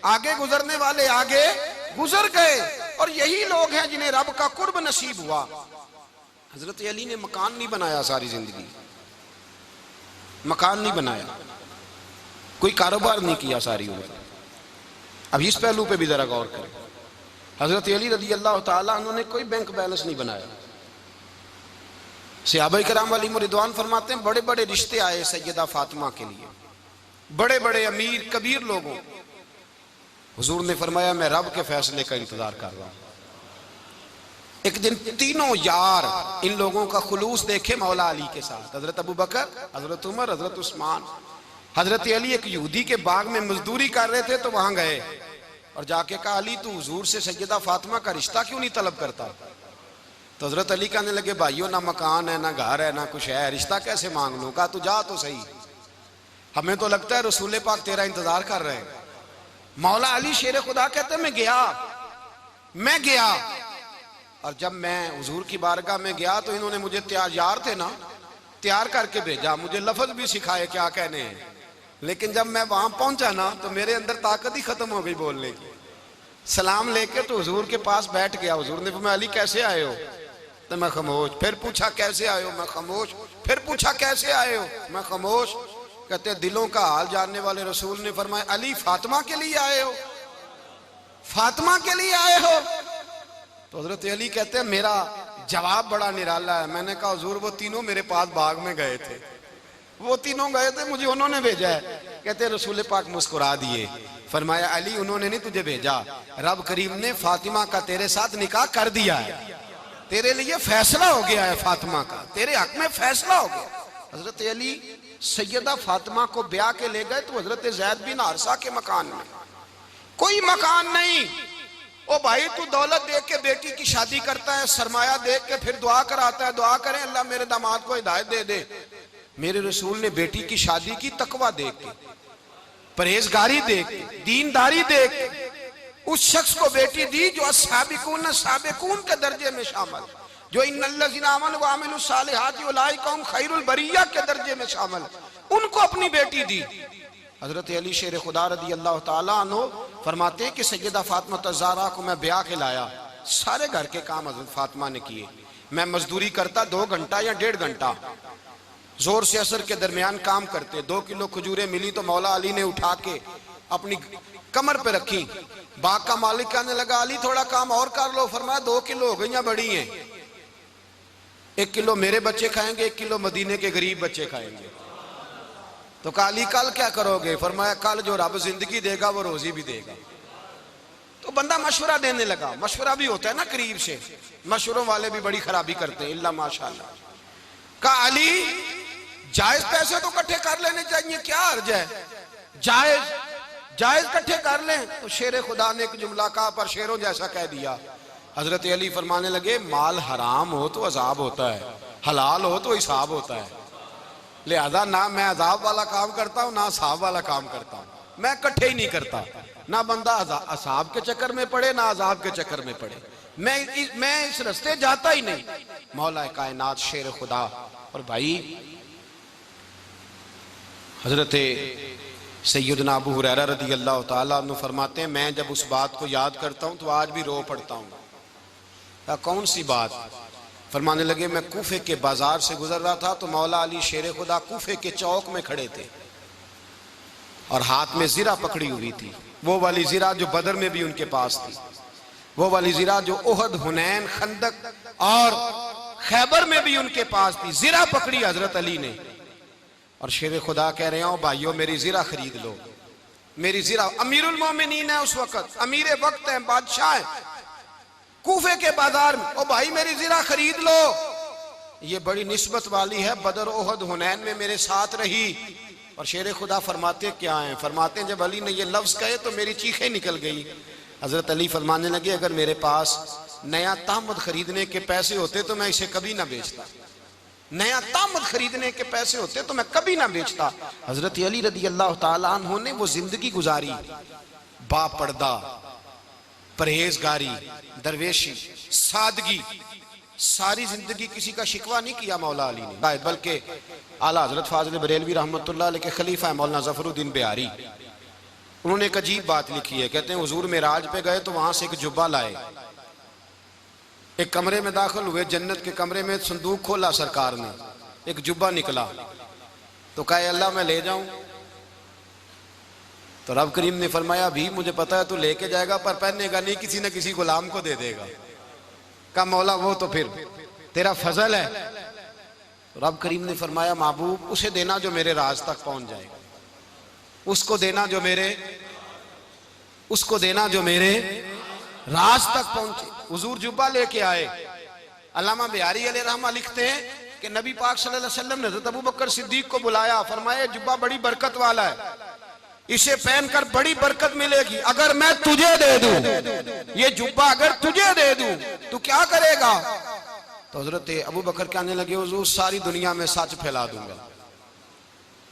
آگے گزرنے والے آگے گزر گئے, اور یہی لوگ ہیں جنہیں رب کا قرب نصیب ہوا. حضرت علی نے مکان نہیں بنایا ساری زندگی, مکان نہیں بنایا, کوئی کاروبار نہیں کیا ساری عمر. اب اس پہلو پہ بھی ذرا غور کریں. حضرت علی رضی اللہ تعالیٰ عنہ نے کوئی بینک بیلنس نہیں بنایا. صحابہ کرام علیہم رضوان فرماتے ہیں بڑے بڑے رشتے آئے سیدہ فاطمہ کے لیے, بڑے بڑے امیر کبیر لوگوں. حضور نے فرمایا میں رب کے فیصلے کا انتظار کر رہا ہوں. ایک دن تینوں یار ان لوگوں کا خلوص دیکھے مولا علی کے ساتھ, حضرت ابو بکر, حضرت عمر, حضرت عثمان. حضرت علی ایک یہودی کے باغ میں مزدوری کر رہے تھے تو وہاں گئے اور جا کے کہا علی تو حضور سے سیدہ فاطمہ کا رشتہ کیوں نہیں طلب کرتا؟ تو حضرت علی کہنے لگے بھائیو نہ مکان ہے نہ گھر ہے نہ کچھ ہے, رشتہ کیسے مانگ لوں؟ کہا تو جا تو صحیح, ہمیں تو لگتا ہے رسول پاک تیرا انتظار کر رہے ہیں. مولا علی شیر خدا کہتے ہیں میں گیا اور جب میں حضور کی بارگاہ میں گیا تو انہوں نے مجھے یار تھے نا, تیار کر کے بھیجا, مجھے لفظ بھی سکھائے کیا کہنے ہیں, لیکن جب میں وہاں پہنچا نا تو میرے اندر طاقت ہی ختم ہو گئی بولنے کی. سلام لے کے تو حضور کے پاس بیٹھ گیا. حضور نے فرمایا علی کیسے آئے ہو؟ تو میں خاموش. پھر پوچھا کیسے آئے ہو؟ میں خاموش. پھر پوچھا کیسے آئے ہو؟ میں خاموش. کہتے ہیں دلوں کا حال جاننے والے رسول نے فرمایا علی فاطمہ کے لیے آئے ہو؟ فاطمہ کے لیے آئے ہو؟ تو حضرت علی کہتے ہیں میرا جواب بڑا نرالا ہے. میں نے کہا حضور وہ تینوں میرے پاس باغ میں گئے تھے, وہ تینوں گئے تھے, مجھے انہوں نے بھیجا ہے. کہتے ہیں رسول پاک مسکرا دیے, فرمایا علی انہوں نے نہیں تجھے بھیجا, رب کریم نے فاطمہ کا تیرے ساتھ نکاح کر دیا ہے, تیرے لیے فیصلہ ہو گیا ہے فاطمہ کا, تیرے حق میں فیصلہ ہو گیا. حضرت علی سیدہ فاطمہ کو بیاہ کے لے گئے تو حضرت زید بن حارثہ کے مکان میں, کوئی مکان نہیں. او بھائی تو دولت دیکھ کے بیٹی کی شادی کرتا ہے, سرمایہ دیکھ کے پھر دعا کراتا ہے, دعا کریں اللہ میرے داماد کو ہدایت دے دے. میرے رسول نے بیٹی کی شادی کی تقوی دیکھ کے, پرہیزگاری دیکھ کے, دینداری دیکھ کے اس شخص کو بیٹی دی جو السابقون السابقون کے درجے میں شامل, جو ان الذین آمنوا وعملوا الصالحات اولئک هم خیر البریہ کے درجے میں شامل, ان کو اپنی بیٹی دی. حضرت علی شیر خدا رضی اللہ تعالیٰ عنہ فرماتے ہیں کہ سیدہ فاطمہ الزہرا کو میں بیاہ کے لایا, سارے گھر کے کام حضرت فاطمہ نے کیے. میں مزدوری کرتا 2 گھنٹہ یا 1.5 گھنٹہ, زور سے عصر کے درمیان کام کرتے. 2 کلو کھجوریں ملی تو مولا علی نے اٹھا کے اپنی کمر پہ رکھی. باغ کا مالک کہنے لگا علی تھوڑا کام اور کر لو. فرمایا 2 کلو ہو گئیں بڑی ہیں, 1 کلو میرے بچے کھائیں گے, 1 کلو مدینے کے غریب بچے کھائیں گے. تو کہا علی کل کیا کرو گے؟ فرمایا کل جو رب زندگی دے گا وہ روزی بھی دے گا. تو بندہ مشورہ دینے لگا. مشورہ بھی ہوتا ہے نا قریب سے, مشوروں والے بھی بڑی خرابی کرتے ہیں اللہ ماشاءاللہ. کہا علی جائز پیسے تو کٹھے کر لینے چاہیے, کیا حرج ہے, جائز کٹھے کر لیں. تو شیر خدا نے ایک جملہ کہا پر شیروں جیسا کہہ دیا. حضرت علی فرمانے لگے مال حرام ہو تو عذاب ہوتا ہے, حلال ہو تو حساب ہوتا ہے. لہذا نہ میں عذاب والا کام کرتا ہوں نہ حساب والا کام کرتا ہوں, میں کٹھے ہی نہیں کرتا. نہ بندہ حساب کے چکر میں پڑے نہ عذاب کے چکر میں پڑے, میں اس رستے جاتا ہی نہیں. مولا کائنات شیر خدا. اور بھائی حضرت سیدنا ابو ہریرہ رضی اللہ تعالیٰ عنہ فرماتے ہیں میں جب اس بات کو یاد کرتا ہوں تو آج بھی رو پڑتا ہوں. کون سی بات؟ فرمانے لگے میں کوفے کے بازار سے گزر رہا تھا تو مولا علی شیر خدا کوفے کے چوک میں کھڑے تھے اور ہاتھ میں زرہ پکڑی ہوئی تھی, وہ والی زرہ جو بدر میں بھی ان کے پاس تھی, وہ والی زرہ جو احد, حنین, خندق اور خیبر میں بھی ان کے پاس تھی. زرہ پکڑی حضرت علی نے اور شیر خدا کہہ رہے ہیں بھائیو میری زرہ خرید لو. میری زرہ, امیر المومنین ہے اس وقت, امیر وقت ہیں, بادشاہ ہیں, کوفے کے بازار میں, او بھائی میری زرہ خرید لو. یہ بڑی نسبت والی ہے, بدر, احد, حنین میں میرے ساتھ رہی. اور شیر خدا فرماتے کیا ہیں؟ فرماتے ہیں جب علی نے یہ لفظ کہے تو میری چیخیں نکل گئی. حضرت علی فرمانے لگے اگر میرے پاس نیا تامد خریدنے کے پیسے ہوتے تو میں اسے کبھی نہ بیچتا, نیا تامد خریدنے کے پیسے ہوتے تو میں کبھی نہ بیچتا. حضرت علی رضی اللہ تعالیٰ عنہ نے وہ زندگی گزاری, با پردہ, پرہیزگاری, درویشی, سادگی, ساری زندگی کسی کا شکوہ نہیں کیا مولا علی نے. بلکہ اعلیٰ حضرت فاضل بریلوی رحمۃ اللہ علیہ کے خلیفہ مولانا ظفر الدین بہاری, انہوں نے ایک عجیب بات لکھی ہے. کہتے ہیں حضور معراج پہ گئے تو وہاں سے ایک جبہ لائے, ایک کمرے میں داخل ہوئے, جنت کے کمرے میں صندوق کھولا سرکار نے, ایک جبہ نکلا تو کہا اللہ میں لے جاؤں. تو رب کریم نے فرمایا بھی مجھے پتا ہے تو لے کے جائے گا پر پہننے گا نہیں, کسی نہ کسی غلام کو دے دے گا. کہا مولا وہ تو پھر تیرا فضل ہے. تو رب کریم نے فرمایا محبوب اسے دینا جو میرے راز تک پہنچ جائے گا, اس کو دینا جو میرے راز تک پہنچے. حضور جبہ لے کے آئے. علامہ بہاری علیہ رحمہ لکھتے ہیں کہ نبی پاک صلی اللہ علیہ وسلم نے حضرت ابو بکر صدیق کو بلایا, فرمایا جبہ بڑی برکت والا ہے, اسے پہن کر بڑی برکت ملے گی. اگر میں تجھے دے دوں, یہ جبہ اگر تجھے دے دوں تو کیا کرے گا؟ تو حضرت ابو بکر کہنے لگے حضور ساری دنیا میں سچ پھیلا دوں گا.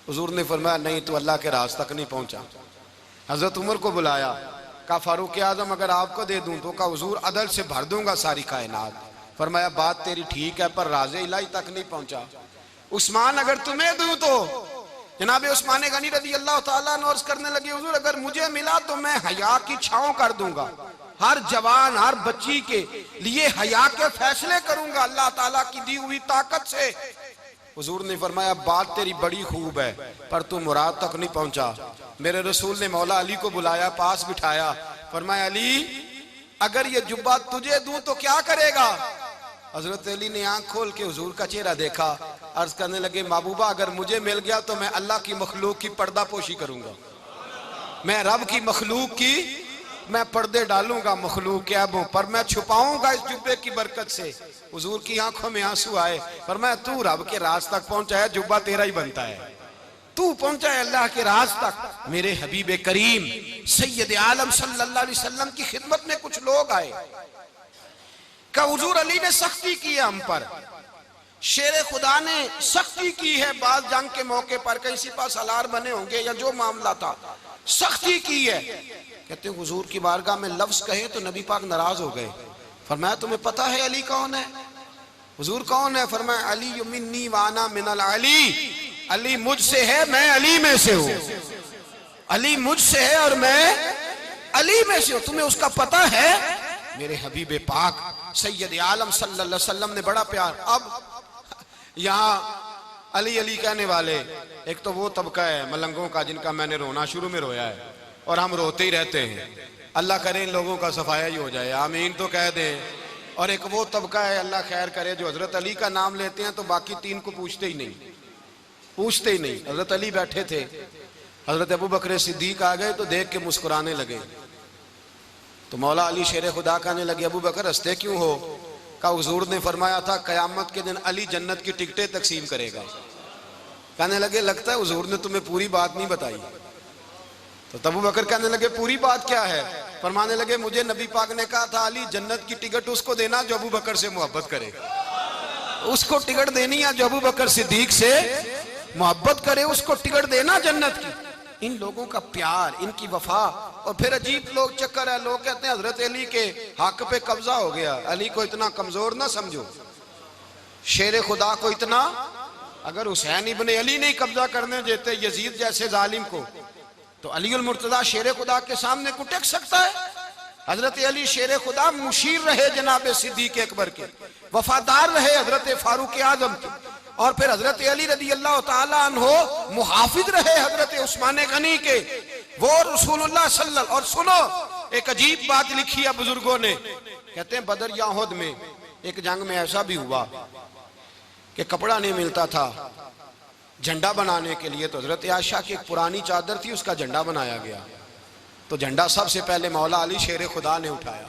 حضور نے فرمایا نہیں تو اللہ کے راز تک نہیں پہنچا. حضرت عمر کو بلایا, کہا فاروق اعظم اگر آپ کو دے دوں تو کہا حضور عدل سے بھر دوں گا ساری کائنات. فرمایا بات تیری ٹھیک ہے پر راز الہی تک نہیں پہنچا. عثمان اگر تمہیں دوں تو جناب عثمان غنی رضی اللہ تعالیٰ عنہ عرض کرنے لگے حضور اگر مجھے ملا تو میں حیا کی چھاؤں کر دوں گا, ہر جوان ہر بچی کے لیے حیا کے فیصلے کروں گا اللہ تعالیٰ کی دی ہوئی طاقت سے۔ حضور نے فرمایا بات تیری بڑی خوب ہے پر تو مراد تک نہیں پہنچا۔ میرے رسول نے مولا علی کو بلایا، پاس بٹھایا، فرمایا علی اگر یہ جبہ تجھے دوں تو کیا کرے گا؟ حضرت علی نے آنکھ کھول کے حضور کا چہرہ دیکھا، عرض کرنے لگے محبوبہ اگر مجھے مل گیا تو میں اللہ کی مخلوق کی پردہ پوشی کروں گا، میں رب کی مخلوق کی میں پردے ڈالوں گا مخلوق کے عیبوں پر، میں چھپاؤں گا اس جبے کی برکت سے۔ حضور کی آنکھوں میں آنسو آئے، فرمایا تو رب کے راز تک پہنچا ہے، جبہ تیرا ہی بنتا ہے، تو پہنچا ہے اللہ کے راز تک۔ میرے حبیب کریم سید عالم صلی اللہ علیہ وسلم کی خدمت میں کچھ لوگ آئے کہ حضور علی نے سختی کی ہے ہم پر، شیر خدا نے سختی کی ہے، بعض جنگ کے موقع پر کہیں سپہ سالار بنے ہوں گے یا جو معاملہ تھا سختی کی ہے۔ کہتے ہیں حضور کی بارگاہ میں لفظ کہے تو نبی پاک ناراض ہو گئے۔ فرمایا تمہیں پتہ ہے علی کون ہے؟ حضور کون ہے؟ فرمایا علی منی وانا من العلی، علی مجھ سے ہے میں علی میں سے ہوں، علی مجھ سے ہے اور میں علی میں سے ہوں، تمہیں اس کا پتہ ہے؟ میرے حبیب پاک سید عالم صلی اللہ علیہ وسلم نے بڑا پیار۔ اب یہاں علی علی کہنے والے ایک تو وہ طبقہ ہے ملنگوں کا جن کا میں نے رونا شروع میں رویا ہے اور ہم روتے ہی رہتے ہیں، اللہ کرے ان لوگوں کا صفایا ہی ہو جائے، آمین تو کہہ دیں۔ اور ایک وہ طبقہ ہے اللہ خیر کرے جو حضرت علی کا نام لیتے ہیں تو باقی تین کو پوچھتے ہی نہیں۔ حضرت علی بیٹھے تھے، حضرت ابو بکر صدیق آ گئے تو دیکھ کے مسکرانے لگے، تو مولا علی شیر خدا کہنے لگے ابو بکر ہنستے کیوں ہو؟ کہا حضور نے فرمایا تھا قیامت کے دن علی جنت کی ٹکٹیں تقسیم کرے گا۔ کہنے لگے لگتا ہے حضور نے تمہیں پوری بات نہیں بتائی۔ تو ابو بکر کہنے لگے پوری بات کیا ہے؟ فرمانے لگے مجھے نبی پاک نے کہا تھا علی جنت کی ٹکٹ اس کو دینا جو ابو بکر سے محبت کرے، اس کو ٹکٹ دینی ہے جو ابو بکر صدیق سے محبت کرے، اس کو ٹکٹ دینا جنت کی۔ ان لوگوں کا پیار، ان کی وفا، اور پھر عجیب لوگ چکر ہے، لوگ کہتے ہیں حضرت علی کے حق پہ قبضہ ہو گیا، علی کو اتنا کمزور نہ سمجھو، شیر خدا کو اتنا، اگر حسین ابن علی نہیں قبضہ کرنے دیتے یزید جیسے ظالم کو تو علی المرتضیٰ شیر خدا کے سامنے کو ٹک سکتا ہے؟ حضرت علی شیر خدا مشیر رہے جناب صدیق اکبر کے، وفادار رہے حضرت فاروق اعظم کے، اور پھر حضرت علی رضی اللہ تعالیٰ عنہ محافظ رہے حضرت عثمان غنی کے، وہ رسول اللہ صلی اللہ علیہ وسلم۔ اور سنو ایک عجیب بات لکھی ہے بزرگوں نے، کہتے ہیں بدر یا احد میں ایک جنگ میں ایسا بھی ہوا کہ کپڑا نہیں ملتا تھا جھنڈا بنانے کے لیے، تو حضرت عائشہ کی ایک پرانی چادر تھی اس کا جھنڈا بنایا گیا، تو جھنڈا سب سے پہلے مولا علی شیر خدا نے اٹھایا۔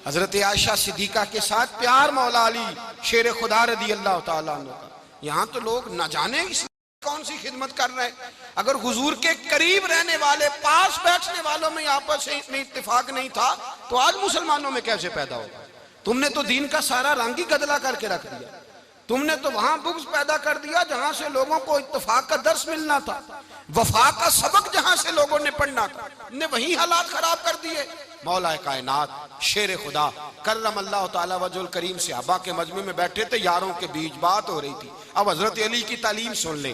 حضرت عائشہ صدیقہ کے ساتھ پیار مولا علی شیر خدا رضی اللہ تعالیٰ عنہ کا۔ یہاں تو لوگ نہ جانے اس کون سی خدمت کر رہے ہیں، اگر حضور کے قریب رہنے والے پاس بیٹھنے والوں میں آپس میں اتفاق نہیں تھا تو آج مسلمانوں میں کیسے پیدا ہوگا؟ تم نے تو دین کا سارا رنگ ہی گدلا کر کے رکھ دیا، تم نے تو وہاں بغض پیدا کر دیا جہاں سے لوگوں کو اتفاق کا درس ملنا تھا، وفا کا سبق جہاں سے لوگوں نے پڑھنا تھا، نے وہی حالات خراب کر دیے۔ مولا کائنات شیر خدا کرم اللہ تعالیٰ وجہ الکریم صحابہ کے مجمع میں بیٹھے تھے، یاروں کے بیچ بات ہو رہی تھی۔ اب حضرت علی کی تعلیم سن لیں،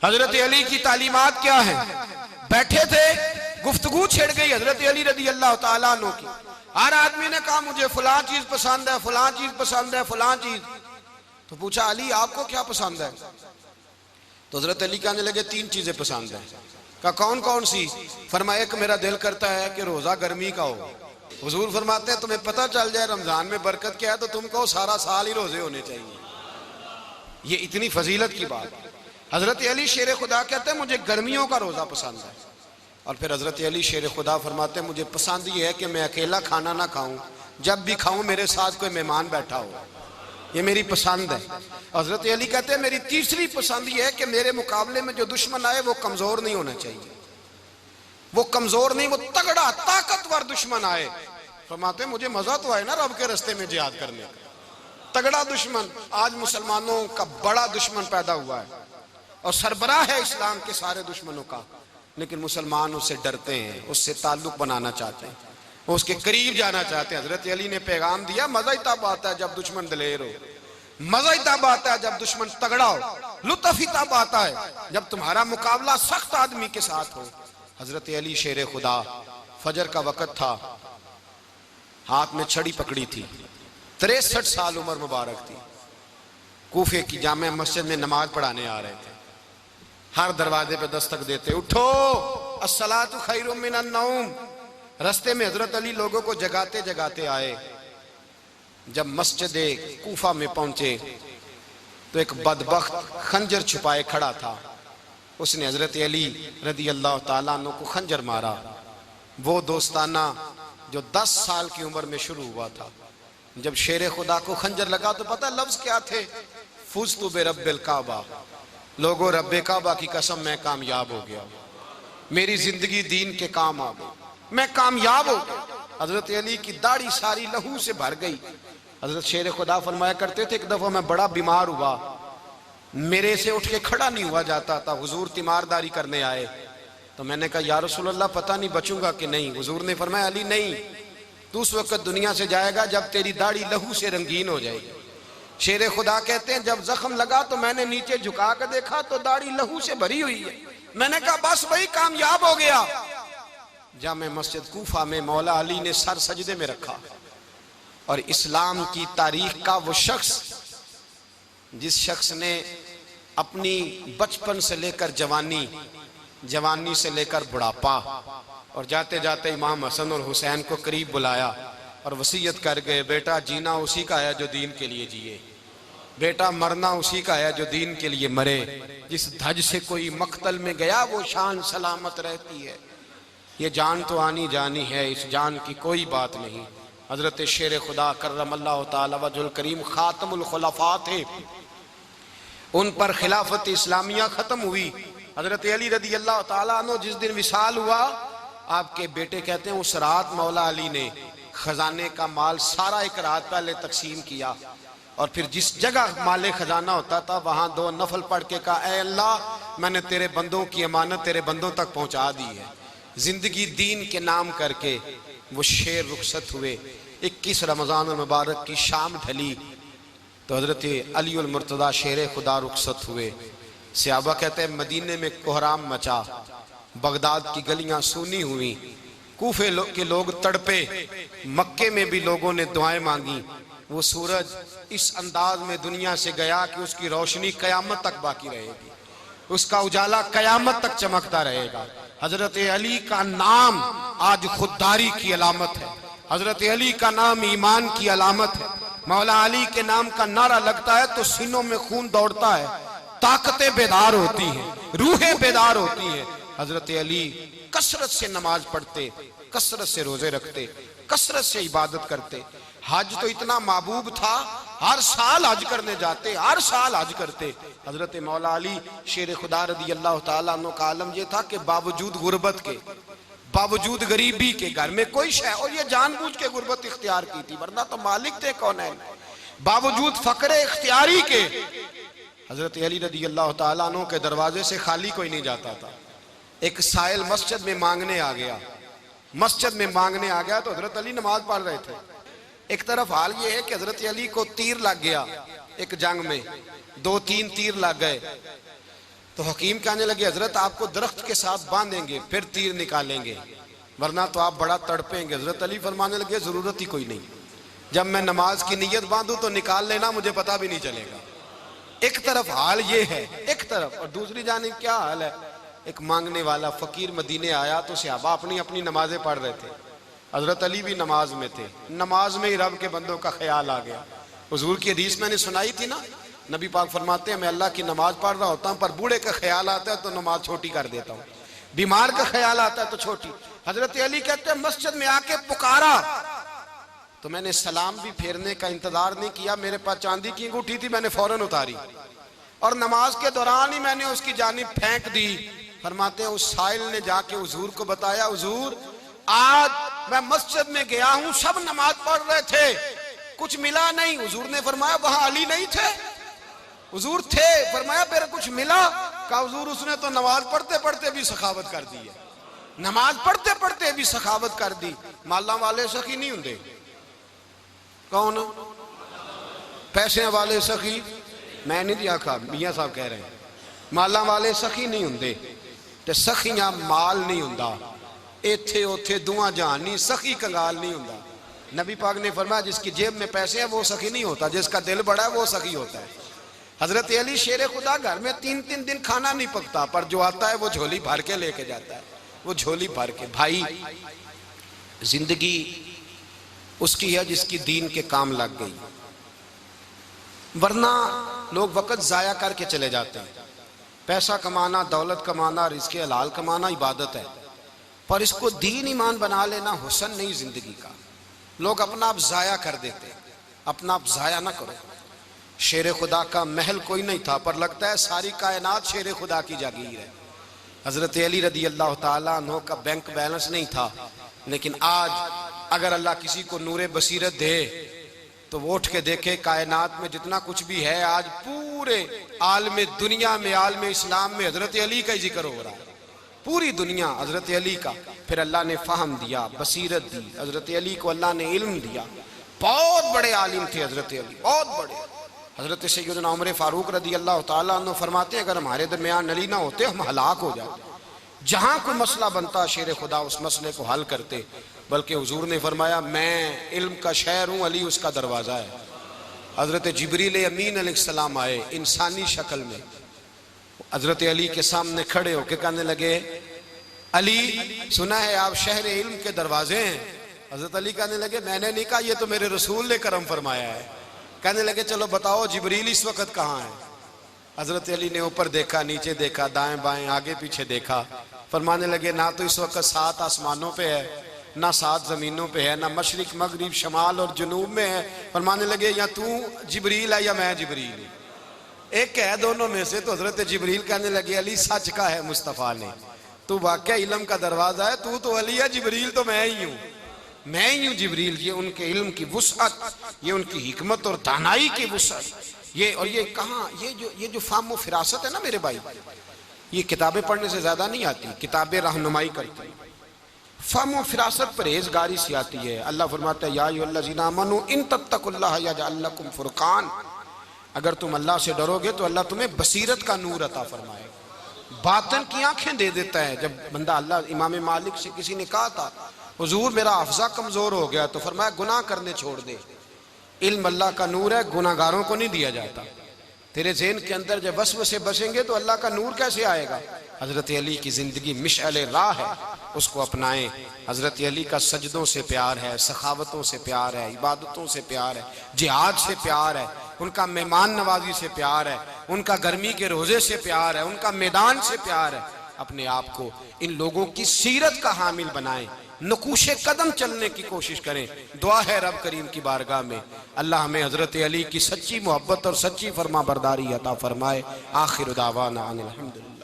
حضرت علی کی تعلیمات کیا ہیں؟ بیٹھے تھے، گفتگو چھڑ گئی حضرت علی رضی اللہ تعالیٰ عنہ کی، ہر آدمی نے کہا مجھے فلاں چیز پسند ہے، فلاں چیز پسند ہے، فلاں چیز۔ تو پوچھا علی آپ کو کیا پسند ہے؟ تو حضرت علی کہنے لگے تین چیزیں پسند ہیں۔ کہا کون کون سی؟ فرمایا ایک میرا دل کرتا ہے کہ روزہ گرمی کا ہو۔ حضور فرماتے ہیں تمہیں پتہ چل جائے رمضان میں برکت کیا ہے تو تم کہو سارا سال ہی روزے ہونے چاہیے، یہ اتنی فضیلت کی بات۔ حضرت علی شیر خدا کہتے ہیں مجھے گرمیوں کا روزہ پسند ہے، اور پھر حضرت علی شیر خدا فرماتے ہیں مجھے پسند یہ ہے کہ میں اکیلا کھانا نہ کھاؤں، جب بھی کھاؤں میرے ساتھ کوئی مہمان بیٹھا ہو، یہ میری پسند ہے۔ حضرت علی کہتے ہیں میری تیسری پسند یہ ہے کہ میرے مقابلے میں جو دشمن آئے وہ کمزور نہیں ہونا چاہیے، وہ کمزور نہیں، وہ تگڑا طاقتور دشمن آئے۔ فرماتے ہیں مجھے مزہ تو آئے نا رب کے رستے میں جہاد کرنے کا، تگڑا دشمن۔ آج مسلمانوں کا بڑا دشمن پیدا ہوا ہے اور سربراہ ہے اسلام کے سارے دشمنوں کا، لیکن مسلمان اس سے ڈرتے ہیں، اس سے تعلق بنانا چاہتے ہیں، اس کے قریب جانا چاہتے ہیں۔ حضرت علی نے پیغام دیا مزہ ہی تب آتا ہے جب دشمن دلیر ہو، مزہ ہی تب آتا ہے جب دشمن تگڑا ہو، لطف ہی تب آتا ہے جب تمہارا مقابلہ سخت آدمی کے ساتھ ہو۔ حضرت علی شیر خدا، فجر کا وقت تھا، ہاتھ میں چھڑی پکڑی تھی، 63 سال عمر مبارک تھی، کوفے کی جامع مسجد میں نماز پڑھانے آ رہے تھے، ہر دروازے پہ دستک دیتے، اٹھو الصلاۃ خیر من النوم۔ رستے میں حضرت علی لوگوں کو جگاتے جگاتے آئے، جب مسجد کوفہ میں پہنچے تو ایک بدبخت خنجر چھپائے کھڑا تھا، اس نے حضرت علی رضی اللہ تعالیٰ عنہ کو خنجر مارا، وہ دوستانہ جو 10 سال کی عمر میں شروع ہوا تھا۔ جب شیر خدا کو خنجر لگا تو پتہ لفظ کیا تھے؟ فزت برب الکعبہ، لوگوں رب کعبہ کی قسم میں کامیاب ہو گیا، میری زندگی دین کے کام آ گئی، میں کامیاب ہو گیا۔ حضرت علی کی داڑھی ساری لہو سے بھر گئی۔ حضرت شیر خدا فرمایا کرتے تھے ایک دفعہ میں بڑا بیمار ہوا، میرے سے اٹھ کے کھڑا نہیں ہوا جاتا تھا، حضور تیمارداری کرنے آئے تو میں نے کہا یا رسول اللہ پتہ نہیں بچوں گا کہ نہیں۔ حضور نے فرمایا علی نہیں، تو اس وقت دنیا سے جائے گا جب تیری داڑھی لہو سے رنگین ہو جائے گی۔ شیر خدا کہتے ہیں جب زخم لگا تو میں نے نیچے جھکا کر دیکھا تو داڑھی لہو سے بھری ہوئی ہے، میں نے کہا بس وہی کامیاب ہو گیا۔ جامع مسجد کوفہ میں مولا علی نے سر سجدے میں رکھا، اور اسلام کی تاریخ کا وہ شخص جس شخص نے اپنی بچپن سے لے کر جوانی سے لے کر بڑھاپا، اور جاتے جاتے امام حسن اور حسین کو قریب بلایا اور وصیت کر گئے بیٹا جینا اسی کا ہے جو دین کے لیے جیے، بیٹا مرنا اسی کا ہے جو دین کے لیے مرے، جس دھج سے کوئی مقتل میں گیا وہ شان سلامت رہتی ہے، یہ جان تو آنی جانی ہے، اس جان کی کوئی بات نہیں۔ حضرت شیر خدا کرم اللہ تعالی وجہ الکریم خاتم الخلفاء تھے، ان پر خلافت اسلامیہ ختم ہوئی۔ حضرت علی رضی اللہ تعالیٰ عنہ جس دن وصال ہوا، آپ کے بیٹے کہتے ہیں اس رات مولا علی نے خزانے کا مال سارا ایک رات پہلے تقسیم کیا، اور پھر جس جگہ مال خزانہ ہوتا تھا وہاں 2 نفل پڑھ کے کہا اے اللہ میں نے تیرے بندوں کی امانت تیرے بندوں تک پہنچا دی ہے۔ زندگی دین کے نام کر کے وہ شیر رخصت ہوئے۔ 21 رمضان المبارک کی شام ڈھلی تو حضرت علی المرتضیٰ شیر خدا رخصت ہوئے۔ صحابہ کہتے ہیں مدینے میں کوہرام مچا، بغداد کی گلیاں سونی ہوئی، کوفے کے لوگ تڑپے، مکے میں بھی لوگوں نے دعائیں مانگی۔ وہ سورج اس انداز میں دنیا سے گیا کہ اس کی روشنی قیامت تک باقی رہے گی، اس کا اجالا قیامت تک چمکتا رہے گا۔ حضرت علی کا نام آج خودداری کی علامت ہے، حضرت علی کا نام ایمان کی علامت ہے۔ مولا علی کے نام کا نعرہ لگتا ہے تو سینوں میں خون دوڑتا ہے، طاقتیں بیدار ہوتی ہیں، روحیں بیدار ہوتی ہیں۔ حضرت علی کثرت سے نماز پڑھتے، کثرت سے روزے رکھتے، کثرت سے عبادت کرتے۔ حج تو اتنا محبوب تھا، ہر سال حج کرنے جاتے، ہر سال حج کرتے۔ حضرت مولا علی شیر خدا رضی اللہ تعالیٰ عنہ کا عالم یہ تھا کہ باوجود غربت کے، باوجود غریبی کے، گھر میں کوئی شے، اور یہ جان بوجھ کے غربت اختیار کی تھی ورنہ تو مالک تھے کونین، باوجود فقر اختیاری کے حضرت علی رضی اللہ تعالیٰ عنہ کے دروازے سے خالی کوئی نہیں جاتا تھا۔ ایک سائل مسجد میں مانگنے آ گیا تو حضرت علی نماز پڑھ رہے تھے۔ ایک طرف حال یہ ہے کہ حضرت علی کو تیر لگ گیا، ایک جنگ میں 2-3 تیر لگ گئے تو حکیم کہنے لگے حضرت آپ کو درخت کے ساتھ باندھیں گے پھر تیر نکالیں گے ورنہ تو آپ بڑا تڑپیں گے۔ حضرت علی فرمانے لگے ضرورت ہی کوئی نہیں، جب میں نماز کی نیت باندھوں تو نکال لینا، مجھے پتہ بھی نہیں چلے گا۔ ایک طرف حال یہ ہے، ایک طرف، اور دوسری جانب کیا حال ہے؟ ایک مانگنے والا فقیر مدینے آیا تو صحابہ اپنی اپنی نمازیں پڑھ رہے تھے، حضرت علی بھی نماز میں تھے، نماز میں ہی رب کے بندوں کا خیال آ گیا۔ حضور کی حدیث میں نے سنائی تھی نا، نبی پاک فرماتے ہیں میں اللہ کی نماز پڑھ رہا ہوتا ہوں پر بوڑھے کا خیال آتا ہے تو نماز چھوٹی کر دیتا ہوں، بیمار کا خیال آتا ہے تو چھوٹی۔ حضرت علی کہتے ہیں مسجد میں آ کے پکارا تو میں نے سلام بھی پھیرنے کا انتظار نہیں کیا، میرے پاس چاندی کی انگوٹھی تھی، میں نے فوراً اتاری اور نماز کے دوران ہی میں نے اس کی جانب پھینک دی۔ فرماتے ہیں اس سائل نے جا کے حضور کو بتایا حضور آج میں مسجد میں گیا ہوں، سب نماز پڑھ رہے تھے، کچھ ملا نہیں۔ حضور نے فرمایا وہاں علی نہیں تھے؟ حضور تھے۔ فرمایا پھر کچھ ملا؟ کہا حضور اس نے تو نماز پڑھتے پڑھتے بھی سخاوت کر دی ہے، نماز پڑھتے پڑھتے بھی سخاوت کر دی۔ مالاں والے سخی نہیں ہوندے، کون پیسے والے سخی؟ میں نہیں دیا کہا، میاں صاحب کہہ رہے ہیں مالاں والے سخی نہیں ہوندے تے سخیاں مال نہیں ہوندا، ایتھے اوتھے دعا جہان نہیں، سخی کنگال نہیں ہوندا۔ نبی پاک نے فرمایا جس کی جیب میں پیسے ہیں وہ سخی نہیں ہوتا، جس کا دل بڑا ہے وہ سخی ہوتا ہے۔ حضرت علی شیر خدا گھر میں 3 دن کھانا نہیں پکتا، پر جو آتا ہے وہ جھولی بھر کے لے کے جاتا ہے، وہ جھولی بھر کے۔ بھائی زندگی اس کی ہے جس کی دین کے کام لگ گئی، ورنہ لوگ وقت ضائع کر کے چلے جاتے ہیں۔ پیسہ کمانا، دولت کمانا، رزق حلال کمانا عبادت ہے، پر اس کو دین ایمان بنا لینا حسن نہیں زندگی کا۔ لوگ اپنا آپ ضائع کر دیتے، اپنا آپ ضائع نہ کرو۔ شیر خدا کا محل کوئی نہیں تھا، پر لگتا ہے ساری کائنات شیر خدا کی جاگیر ہے۔ حضرت علی رضی اللہ تعالیٰ عنہ کا بینک بیلنس نہیں تھا، لیکن آج اگر اللہ کسی کو نور بصیرت دے تو وہ اٹھ کے دیکھے کائنات میں جتنا کچھ بھی ہے، آج پورے عالم دنیا میں، عالم اسلام میں حضرت علی کا ہی ذکر ہو رہا ہے، پوری دنیا حضرت علی کا۔ پھر اللہ نے فہم دیا، بصیرت دی، حضرت علی کو اللہ نے علم دیا۔ بہت بڑے عالم تھے حضرت علی، بہت بڑے۔ حضرت سیدنا عمر فاروق رضی اللہ تعالیٰ عنہ فرماتے ہیں اگر ہمارے درمیان علی نہ ہوتے ہم ہلاک ہو جاتے، جہاں کوئی مسئلہ بنتا شیر خدا اس مسئلے کو حل کرتے۔ بلکہ حضور نے فرمایا میں علم کا شہر ہوں، علی اس کا دروازہ ہے۔ حضرت جبریل امین علیہ السلام آئے انسانی شکل میں، حضرت علی کے سامنے کھڑے ہو کے کہنے لگے علی سنا ہے آپ شہر علم کے دروازے ہیں۔ حضرت علی کہنے لگے میں نے نہیں کہا، یہ تو میرے رسول نے کرم فرمایا ہے۔ کہنے لگے چلو بتاؤ جبریل اس وقت کہاں ہے؟ حضرت علی نے اوپر دیکھا، نیچے دیکھا، دائیں بائیں، آگے پیچھے دیکھا، فرمانے لگے نہ تو اس وقت 7 آسمانوں پہ ہے، نہ 7 زمینوں پہ ہے، نہ مشرق مغرب شمال اور جنوب میں ہے۔ فرمانے لگے یا تو جبریل ہے یا میں جبریل ہوں، ایک ہے دونوں میں سے۔ تو حضرت جبریل کہنے لگے علی سچ کا ہے مصطفیٰ نے، تو واقعہ علم کا دروازہ ہے، تو علی ہے، جبریل تو میں ہی ہوں، میں ہی ہوں جبریل۔ یہ ان کے علم کی وسعت، یہ ان کی حکمت اور دانائی کی وسعت، یہ کہاں یہ جو فہم و فراست ہے نا میرے بھائی، یہ کتابیں پڑھنے سے زیادہ نہیں آتی، کتابیں رہنمائی کرتی ہیں۔ فہم و فراست پرہیزگاری سے آتی ہے۔ اللہ فرماتا ہے یا ایھا الذین آمنوا ان تتقوا اللہ یجعل لکم فرقان، اگر تم اللہ سے ڈرو گے تو اللہ تمہیں بصیرت کا نور عطا فرمائے گا، باطن کی آنکھیں دے دیتا ہے۔ جب بندہ اللہ امام مالک سے کسی نے کہا تھا حضور میرا حافظہ کمزور ہو گیا، تو فرمایا گناہ کرنے چھوڑ دے، علم اللہ کا نور ہے، گناہ گاروں کو نہیں دیا جاتا۔ تیرے ذہن کے اندر جب وسوسے بسیں گے تو اللہ کا نور کیسے آئے گا؟ حضرت علی کی زندگی مشعل راہ ہے، اس کو اپنائیں۔ حضرت علی کا سجدوں سے پیار ہے، سخاوتوں سے پیار ہے، عبادتوں سے پیار ہے، جہاد سے پیار ہے، ان کا مہمان نوازی سے پیار ہے، ان کا گرمی کے روزے سے پیار ہے، ان کا میدان سے پیار ہے۔ اپنے آپ کو ان لوگوں کی سیرت کا حامل بنائیں، نقوش قدم چلنے کی کوشش کریں۔ دعا ہے رب کریم کی بارگاہ میں اللہ ہمیں حضرت علی کی سچی محبت اور سچی فرما برداری عطا فرمائے۔ آخر دعوانا ان الحمدللہ۔